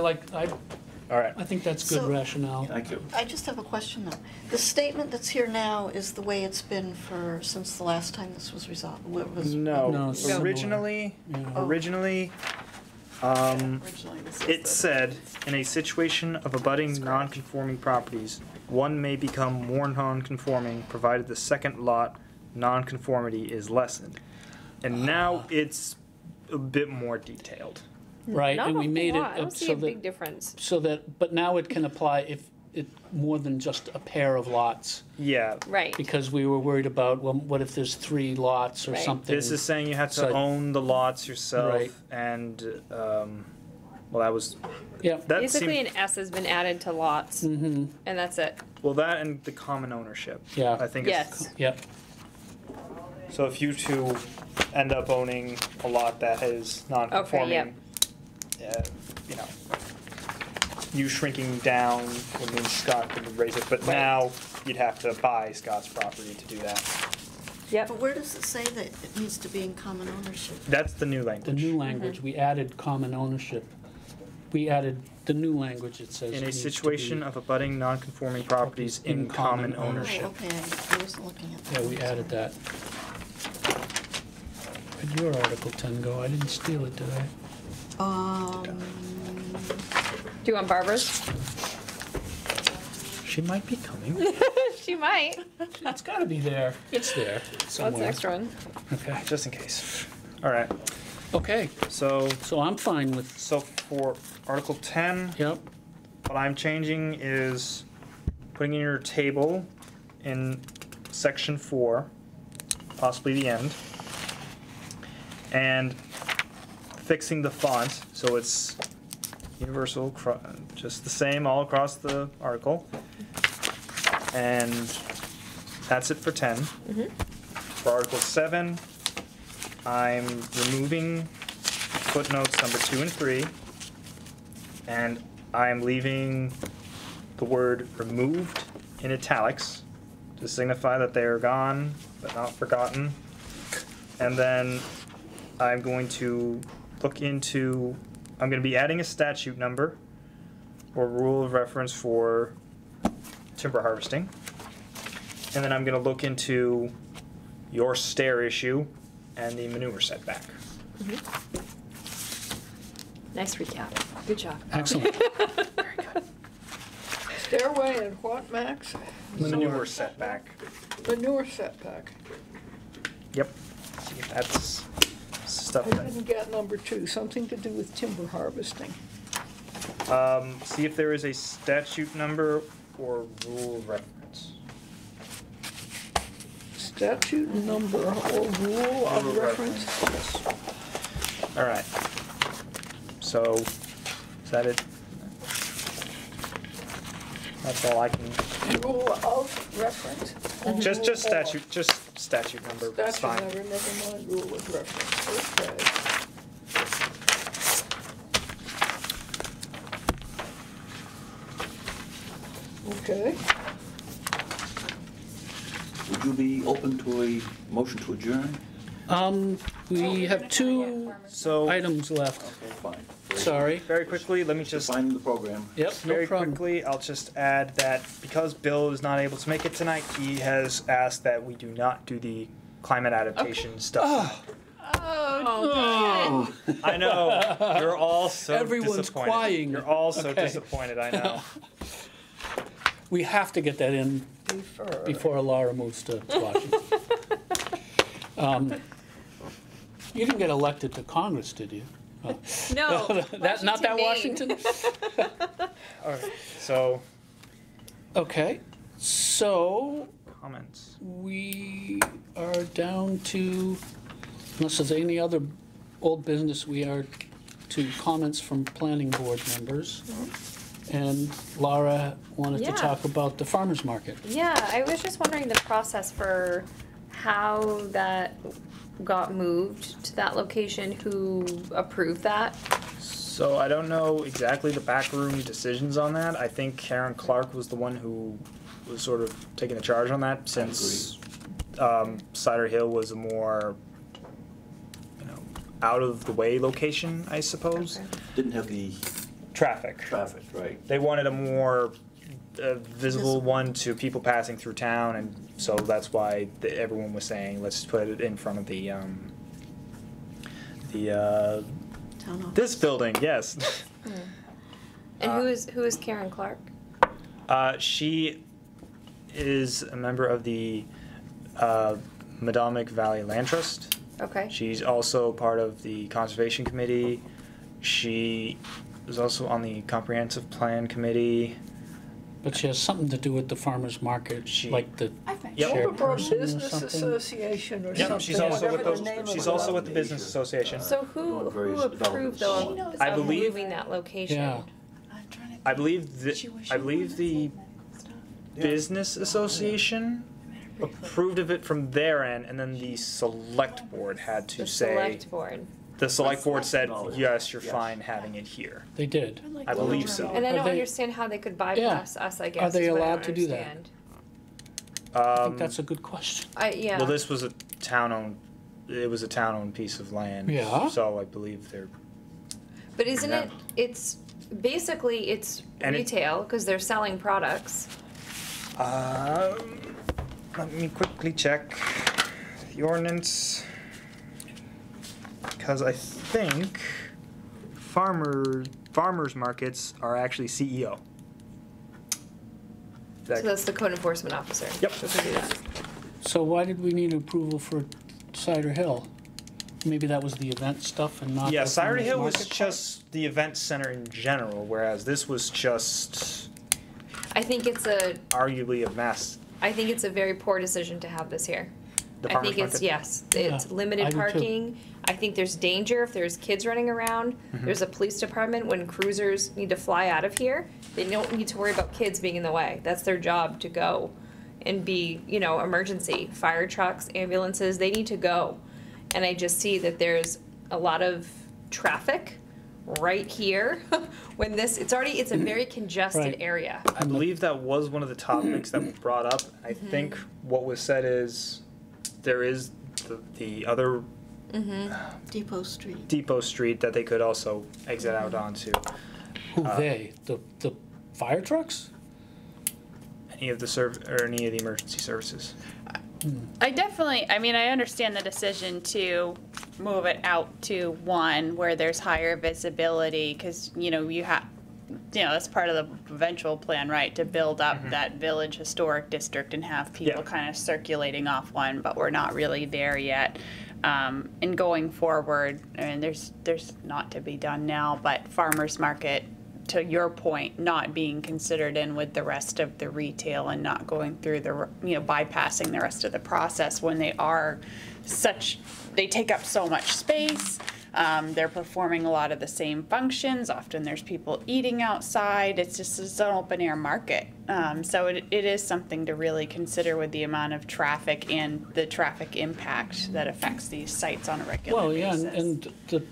right.
I think that's good
So-
rationale.
Thank you.
I just have a question though. The statement that's here now is the way it's been since the last time this was resolved.
No,
No,
it's similar.
originally,
Yeah.
originally,
Originally, this was
it
the-
said, in a situation of abutting non-conforming properties, one may become more non-conforming provided the second lot non-conformity is lessened. And now it's a bit more detailed.
Right,
Not
and we
a
made
whole
it
lot. I don't
up
see
so
a big
that,
difference.
but now it can apply if it, more than just a pair of lots.
Yeah,
Right.
Because we were worried about, well, what if there's 3 lots or
Right.
something?
this is saying you have to
So-
own the lots yourself,
Right.
and, well, that was,
Yeah,
that
Basically,
seemed,
an S has been added to lots, and that's it.
well, that and the common ownership.
Yeah.
I think
Yes.
yep,
So if you two end up owning a lot that is non-conforming, you know, you shrinking down would mean Scott could raise it, but
Right.
now you'd have to buy Scott's property to do that.
Yep.
But where does it say that it needs to be in common ownership?
That's the new
the
language.
new language, we added common ownership. We added the new language, it says.
In
it
a
needs to
situation
be-
of abutting non-conforming properties in common
Oh,
ownership.
okay, I wasn't looking at that.
Yeah, we added that. Where'd your Article 10 go? I didn't steal it, did I?
Do you want Barbara's?
She might be coming.
She might.
It's gotta be there. It's there
What's the
somewhere.
extra one?
Okay,
Just in case. All right.
okay,
So
so I'm fine with,
for Article 10,
yep,
what I'm changing is putting in your table in section 4, possibly the end, and fixing the font so it's universal, just the same all across the article. And that's it for 10. For Article 7, I'm removing footnotes number 2 and 3, and I'm leaving the word removed in italics to signify that they are gone but not forgotten. And then I'm going to look into, I'm going to be adding a statute number or rule of reference for timber harvesting. And then I'm going to look into your stair issue and the manure setback.
Nice recap. Good job.
Excellent.
Very good.
Stairway and what, Max?
Manure setback.
Manure setback.
Yep. See if that's stuff
I
that,
didn't get number 2, something to do with timber harvesting.
see if there is a statute number or rule of reference.
Statute number or rule of reference?
Yes. All right. So, is that it? That's all I can.
Rule of reference? Or
Just
rule
statute. Just statute number. It's
Statute
fine.
number, never mind rule of reference, okay. Okay,
Would you be open to a motion to adjourn?
We have 2
So,
items left.
Okay, fine.
Sorry.
very quickly, let me just.
Define the program.
Yep, no
Very
problem.
quickly, I'll just add that because Bill is not able to make it tonight, he has asked that we do not do the climate adaptation stuff.
Oh,
I know, you're all so
Everyone's
disappointed.
crying.
You're all so
Okay.
disappointed, I know.
we have to get that in
defer.
before Laura moves to Washington. You didn't get elected to Congress, did you? Oh.
No.
That, not that
Washington,
Washington?
All right, so,
Okay, so
comments.
we are down to, unless there's any other old business, we are to comments from planning board members. And Laura wanted
Yeah.
to talk about the farmer's market.
Yeah, I was just wondering the process for how that got moved to that location, who approved that?
So I don't know exactly the backroom decisions on that. I think Karen Clark was the one who was sort of taking the charge on that since Cider Hill was a more, out of the way location, I suppose.
Okay.
Didn't have the
Traffic.
traffic, right?
They wanted a more visible one to people passing through town, and so that's why everyone was saying, let's put it in front of the
Town office.
this building. Yes.
And who is Karen Clark?
She is a member of the Madomic Valley Land Trust.
Okay.
She's also part of the Conservation Committee. She was also on the Comprehensive Plan Committee.
But she has something to do with the farmer's market,
She-
like the
Yep.
Oldborough
chairperson or
Business
something.
Association or
Yep,
something.
she's also with
whatever
the,
name of
she's
it
also
was.
with the Business Association.
So who approved though
I
of
believe-
moving that location?
Yeah.
I believe the Business Association approved of it from their end, and then the Select Board had to
The
say.
select board.
The Select Board said,
Knowledge.
yes, you're
Yes.
fine having it here.
They did.
I believe so.
And I
Are
don't
they-
understand how they could bypass us, I guess.
Are they
is what I
allowed
don't
to do that?
understand.
I think that's a good question.
Yeah.
Well, this was a town-owned, it was a town-owned piece of land.
Yeah.
So I believe they're,
But isn't
Yeah.
it's basically it's
And it-
retail, because they're selling products.
let me quickly check the ordinance. Because I think farmers markets are actually CEO.
So that's the code enforcement officer.
Yep.
So to do that.
So why did we need approval for Cider Hill? Maybe that was the event stuff and not
Yeah,
the
Cider
farmer's
Hill was
market part?
just the event center in general, whereas this was just
I think it's
arguably a mass.
a very poor decision to have this here.
The
I
farmer's
think it's,
market?
yes, it's
Yeah, I
limited
do too.
parking. I think there's danger if there's kids running around. There's a police department when cruisers need to fly out of here. They don't need to worry about kids being in the way. That's their job to go and be, you know, emergency. Fire trucks, ambulances, they need to go. And I just see that there's a lot of traffic right here when it's a very congested
Right.
area.
I believe that was one of the topics that was brought up. I think what was said is there is the other
Depot Street.
Depot Street that they could also exit out onto.
Who they? The fire trucks?
Any of the emergency services.
I mean, I understand the decision to move it out to one where there's higher visibility, because, you know, that's part of the eventual plan, right, to build up that village historic district and have people
Yeah.
kind of circulating off one, but we're not really there yet. And going forward, and there's not to be done now, but farmers market, to your point, not being considered in with the rest of the retail and not going through bypassing the rest of the process when they take up so much space. They're performing a lot of the same functions. Often there's people eating outside. It's an open air market. So it is something to really consider with the amount of traffic and the traffic impact that affects these sites on a regular
Well, yeah,
basis.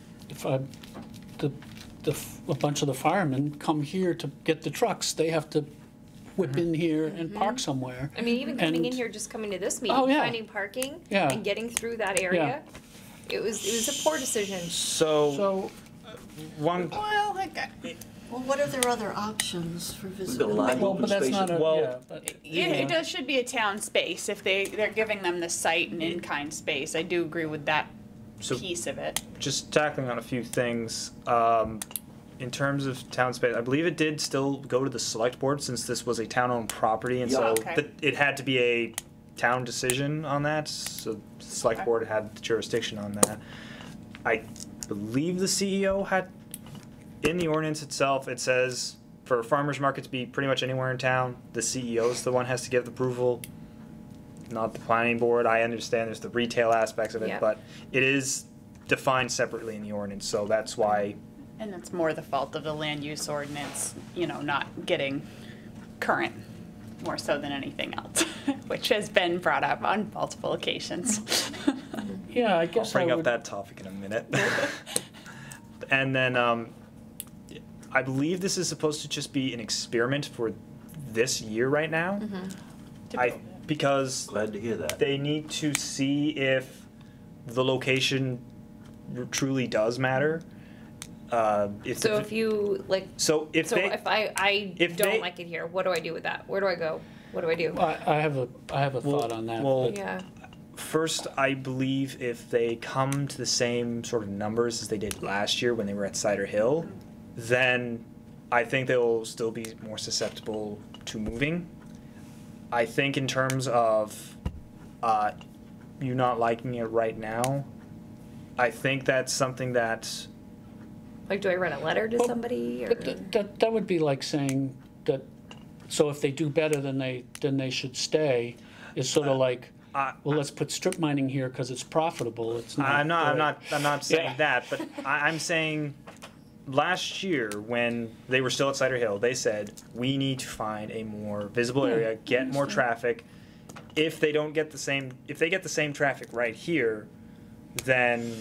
a bunch of the firemen come here to get the trucks. They have to whip in here and park somewhere.
I mean, even coming in
And-
here, just coming to this meeting,
Oh, yeah.
finding parking
Yeah.
and getting through that area, it was a poor decision.
So,
So,
one,
Well,
Well, what are their other options for
got a lot
visibility?
of
well, but that's not a,
Well,
yeah, but,
it does should be a town space if they're giving them the site and in-kind space. I do agree with that
So-
piece of it.
just tackling on a few things. In terms of town space, I believe it did still go to the select board since this was a town-owned property, and
Yeah.
so
Okay.
it had to be a town decision on that. So the select
Okay.
board had jurisdiction on that. I believe the CEO had in the ordinance itself. It says for a farmers market to be pretty much anywhere in town, the CEO is the one has to give the approval, not the planning board. I understand there's the retail aspects of it,
Yeah.
but it is defined separately in the ordinance, so that's why.
And it's more the fault of the land use ordinance, not getting current, more so than anything else, which has been brought up on multiple occasions.
yeah, I
I'll
guess I
bring up
would,
that topic in a minute. And then I believe this is supposed to just be an experiment for this year right now. Because
Glad to hear that.
they need to see if the location truly does matter.
So if you like,
So if
so
they,
if I
if
don't
they-
like it here, what do I do with that? Where do I go? What do I do?
I have a thought on that.
well,
Yeah,
first, I believe if they come to the same sort of numbers as they did last year when they were at Cider Hill, then I think they'll still be more susceptible to moving. I think in terms of you not liking it right now, I think that's something that
like, do I write a letter to
Well,
somebody or?
But that would be like saying that, so if they do better than they should stay, it's sort of like,
I-
well, let's put strip mining here because it's profitable. It's not.
I'm not saying
Yeah.
that, but I'm saying last year when they were still at Cider Hill, they said we need to find a more visible area, get more traffic. If they get the same traffic right here, then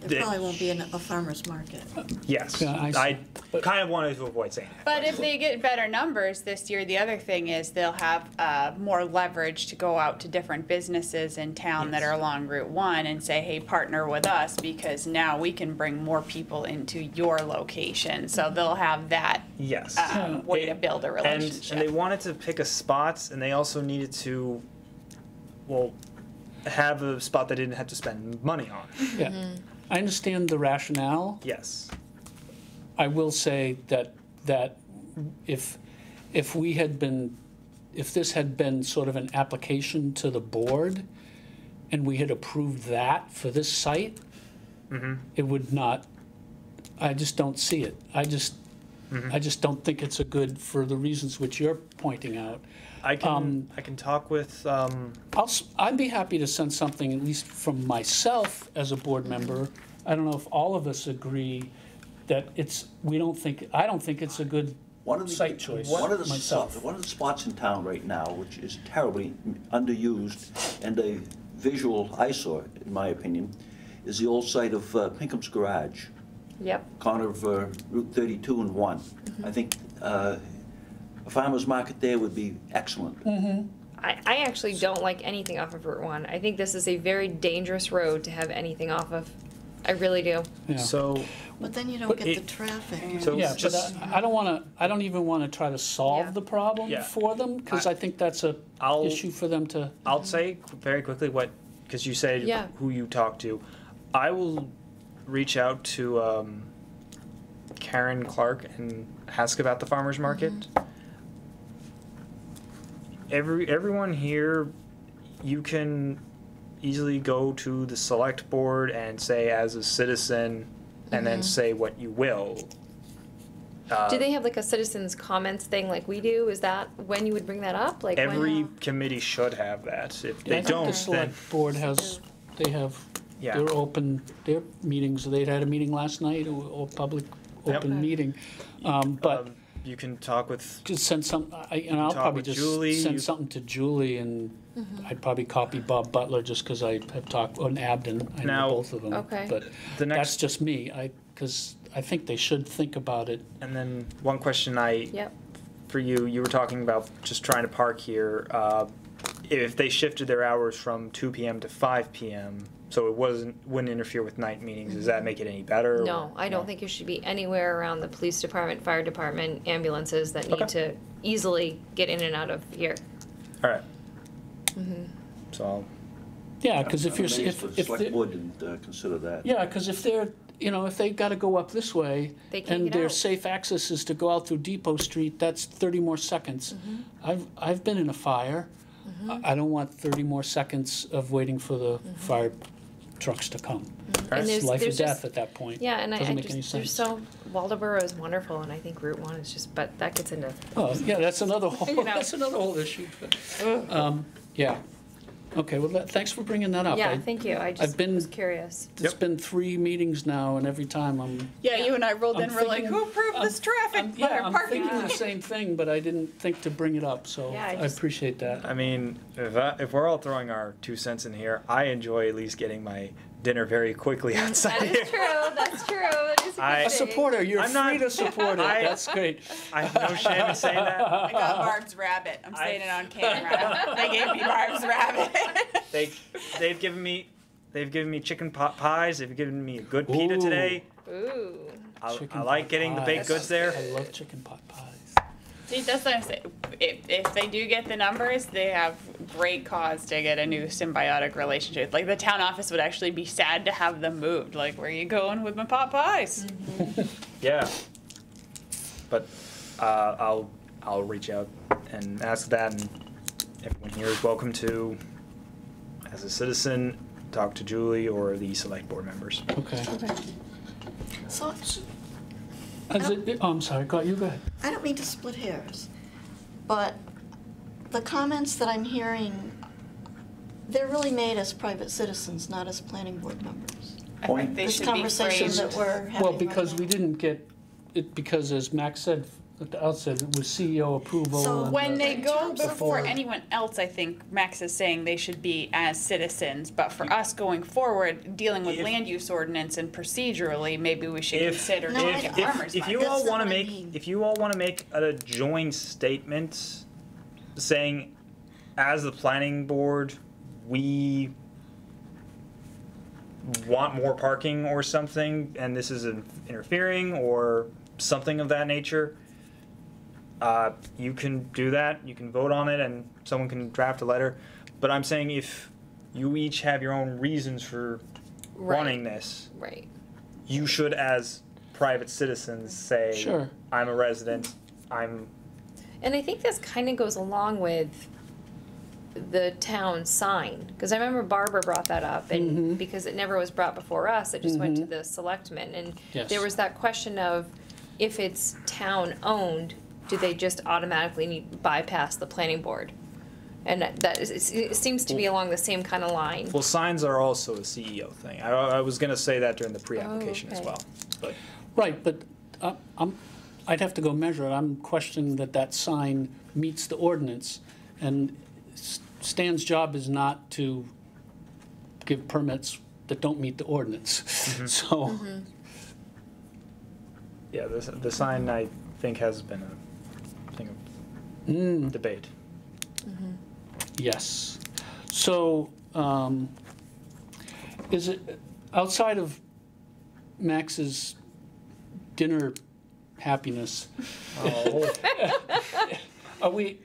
There probably won't be a farmer's market.
yes,
Yeah, I see.
I
But-
kind of wanted to avoid saying that.
But if they get better numbers this year, the other thing is they'll have more leverage to go out to different businesses in town that
Yes.
are along Route 1 and say, hey, partner with us because now we can bring more people into your location. So they'll have that
Yes.
way to build a
And
relationship.
they wanted to pick a spot, and they also needed to, have a spot they didn't have to spend money on.
Yeah, I understand the rationale.
Yes.
I will say that if this had been sort of an application to the board and we had approved that for this site,
Mm-hmm.
it would not, I just don't see it. I just don't think it's a good, for the reasons which you're pointing out.
I can talk with,
I'd be happy to send something, at least from myself as a board member. I don't know if all of us agree that I don't think it's a good site choice, myself.
One of the spots in town right now, which is terribly underused and a visual eyesore, in my opinion, is the old site of Pinkham's Garage,
Yep.
corner of Route 32 and 1. I think a farmer's market there would be excellent.
I actually don't like anything off of Route 1. I think this is a very dangerous road to have anything off of. I really do.
Yeah.
so,
But then you don't
But
get
it-
the traffic.
so
Yeah, but
just,
I don't even want to try to solve
Yeah.
the problem
Yeah.
for them, because I think that's a
I'll-
issue for them to.
I'll say very quickly because you said
Yeah.
who you talked to. I will reach out to Karen Clark and ask about the farmer's market. Everyone here, you can easily go to the select board and say as a citizen, and then say what you will.
Do they have like a citizens comments thing like we do? Is that when you would bring that up? Like
Every
when?
committee should have that. If
Yeah,
they
I think
don't,
the
then
select board they have,
Yeah.
they're open, their meetings, they'd had a meeting last night, or public
Yep.
open
Okay.
meeting. But
you can talk with
just send and I'll
talk
probably
with
just
Julie,
send
you-
something to Julie, and I'd probably copy Bob Butler, just because I have talked, and Abden, I
Now-
know both of them.
Okay.
But
the next.
that's just me, because I think they should think about it.
And then one question
Yep.
for you were talking about just trying to park here. If they shifted their hours from 2 p.m. to 5 p.m., so it wouldn't interfere with night meetings, does that make it any better?
No, I don't think it should be anywhere around the police department, fire department, ambulances that need
Okay.
to easily get in and out of here.
All right. So I'll
Yeah, because if
I'm
you're,
amazed the
if
select
they're,
board didn't consider that.
yeah, because if they're, if they've got to go up this way,
They can't
and
get
their
out.
safe access is to go out through Depot Street, that's 30 more seconds. I've been in a fire. I don't want 30 more seconds of waiting for the fire trucks to come.
And
It's
there's-
life or
there's just-
death at that point.
Yeah, and I
Doesn't make any
just, there's
sense.
so, Waldoboro is wonderful, and I think Route 1 is just, but that gets into,
Oh, yeah, that's another whole,
You know.
that's another whole issue. Yeah. Okay, well, thanks for bringing that up.
yeah, thank you, I just
been-
was curious.
It's been 3 meetings now, and every time I'm
Yeah, you and I rolled in,
I'm
we're like,
thinking-
who approved this traffic
I'm
parking?
thinking the same thing, but I didn't think to bring it up, so
Yeah, I
I
just-
appreciate that.
I mean, if we're all throwing our 2 cents in here, I enjoy at least getting my dinner very quickly outside
That
here.
is true, that's true, that is a
I-
good
A
thing.
supporter, you're
I'm not-
free to support it,
I-
that's great.
I have no shame in saying that.
I got Barb's rabbit. I'm saying it on camera. They gave me Barb's rabbit.
They've given me chicken pot pies. They've given me a good pita
Ooh.
today.
Ooh,
I
Chicken
like
pot
getting the baked
pies.
goods there.
I love chicken pot pies.
See, that's what I'm saying. If they do get the numbers, they have great cause to get a new symbiotic relationship. Like the town office would actually be sad to have them moved. Like, where you going with my pot pies?
Yeah. But I'll reach out and ask that, and everyone here is welcome to, as a citizen, talk to Julie or the select board members.
Okay.
So
I'm sorry, you go ahead.
I don't mean to split hairs, but the comments that I'm hearing, they're really made as private citizens, not as planning board members.
I think they
This
should be
conversation
framed.
that we're having
Well,
right
because
now.
we didn't get it, because as Max said at the outset, it was CEO approval.
So
and
When
the-
they go
terms of-
before anyone else, I think Max is saying they should be as citizens. But for us going forward, dealing with
If-
land use ordinance and procedurally, maybe we should consider
No,
making
I-
farmers
if you
markets.
all
That's not
want to
what I
make
mean.
if you all want to make a joint statement saying, as the planning board, we want more parking or something, and this is interfering or something of that nature, you can do that. You can vote on it, and someone can draft a letter. But I'm saying if you each have your own reasons for
Right.
wanting this,
right.
you should, as private citizens, say,
Sure.
I'm a resident, I'm,
And I think this kind of goes along with the town sign, because I remember Barbara brought that up, and because it never was brought before us, it just went to the selectmen, and
Yes.
there was that question of, if it's town-owned, do they just automatically bypass the planning board? And that is, it seems to be along the same kind of line.
Well, signs are also a CEO thing. I was gonna say that during the pre-application as
okay.
well, but
Right, but I'd have to go measure it. I'm questioning that sign meets the ordinance, and Stan's job is not to give permits that don't meet the ordinance. So,
yeah, the sign I think has been a thing of debate.
yes. So, is it, outside of Max's dinner happiness, are we,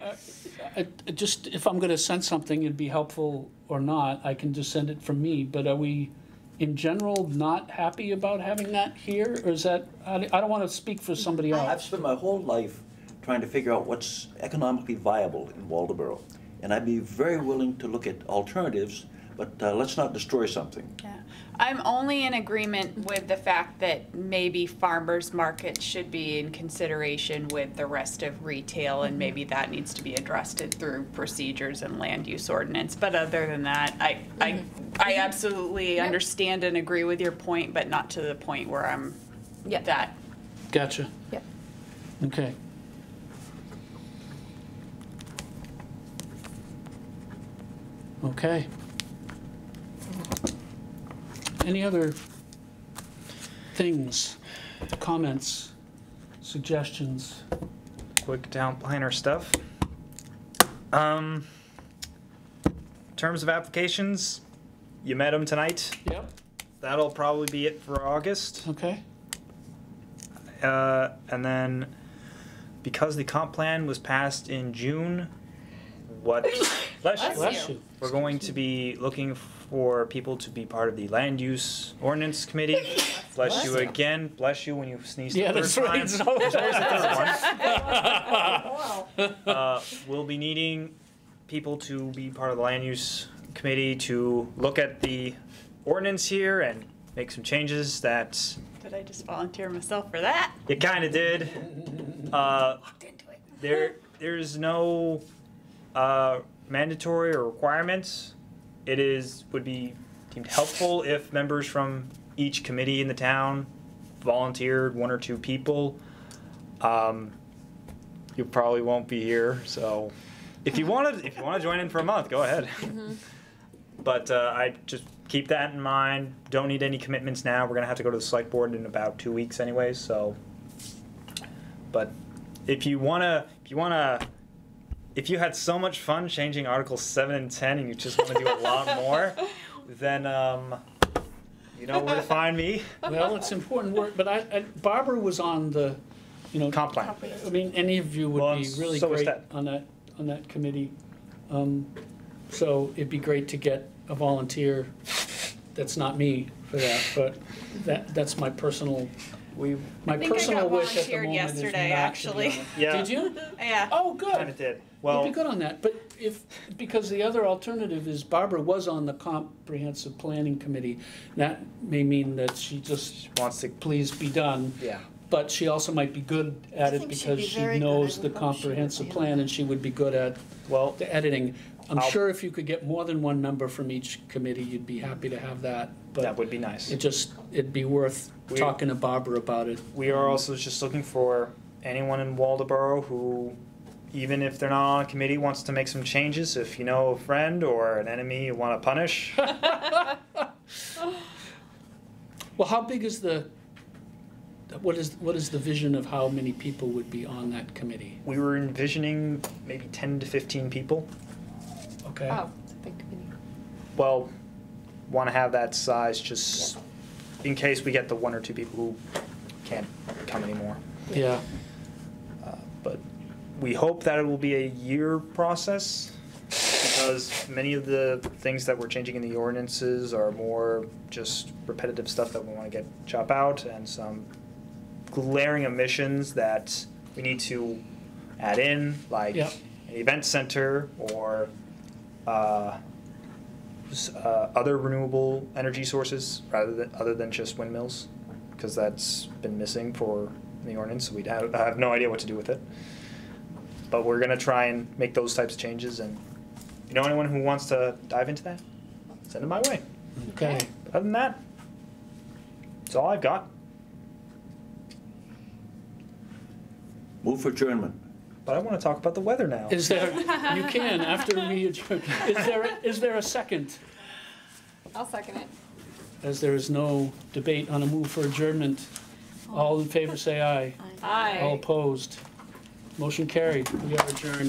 just, if I'm gonna send something, it'd be helpful or not, I can just send it from me, but are we, in general, not happy about having that here, or is that, I don't wanna speak for somebody
I've
else.
spent my whole life trying to figure out what's economically viable in Waldoboro. And I'd be very willing to look at alternatives, but let's not destroy something.
Yeah. I'm only in agreement with the fact that maybe farmers market should be in consideration with the rest of retail, and maybe that needs to be addressed through procedures and land use ordinance. But other than that, I absolutely understand and agree with your point, but not to the point where I'm
Yeah.
that.
Gotcha,
Yep.
okay. Okay. Any other things, comments, suggestions?
Quick town planner stuff. In terms of applications, you met them tonight.
Yep.
That'll probably be it for August.
Okay,
And then, because the comp plan was passed in June, what, bless you.
bless you.
We're going to be looking for people to be part of the land use ordinance committee. Bless you again, bless you when you sneeze the
Yeah,
third
that's
time.
right.
There's always a third one. We'll be needing people to be part of the land use committee to look at the ordinance here and make some changes that
Did I just volunteer myself for that?
you kind of did. There's no mandatory or requirements. It would be deemed helpful if members from each committee in the town volunteered, 1 or 2 people. You probably won't be here, so if you want to join in for a month, go ahead. But I just keep that in mind. Don't need any commitments now. We're gonna have to go to the select board in about 2 weeks anyways. So, but if you had so much fun changing Articles 7 and 10, and you just want to do a lot more, then you know where to find me.
Well, it's important work, but Barbara was on the,
Comp plan.
I mean, any of you
Well,
would be really
so is
great
Ted.
on that committee. So it'd be great to get a volunteer that's not me for that, but that's my personal, my
I think I
personal
got
wish at the
volunteered
moment is
yesterday,
not to
actually.
do it.
Yeah.
Did you?
Yeah.
Oh, good.
Kind of did.
You'd
Well,
be good on that, but because the other alternative is Barbara was on the comprehensive planning committee. That may mean that she just
wants to.
please be done.
Yeah.
But she also might be good at
I
it
think she'd
because
be
she
very good.
knows
I
the
would hope she would
comprehensive
be.
plan, and she would be good at
Well,
the editing. I'm
I'll-
sure if you could get more than one member from each committee, you'd be happy to have that.
that
But
would be nice.
it'd be worth talking to Barbara about it.
We are also just looking for anyone in Waldoboro who, even if they're not on a committee, wants to make some changes. If you know a friend or an enemy you want to punish,
Well, how big is what is the vision of how many people would be on that committee?
we were envisioning maybe 10 to 15 people.
Okay.
Oh, it's a big committee.
Well, want to have that size just in case we get the 1 or 2 people who can't come anymore.
Yeah.
But we hope that it will be a year process because many of the things that we're changing in the ordinances are more just repetitive stuff that we want to get chop out and some glaring omissions that we need to add in, like
Yep.
an event center or other renewable energy sources other than just windmills, because that's been missing for in the ordinance, so I have no idea what to do with it. But we're gonna try and make those types of changes, and you know anyone who wants to dive into that, send them my way.
Okay.
But other than that, that's all I've got.
Move for adjournment.
But I want to talk about the weather now.
Is there, you can, after we adjourn. Is there a second?
I'll second it.
As there is no debate on a move for adjournment, all in favor say aye. All
Aye.
opposed. Motion carried. We are adjourned.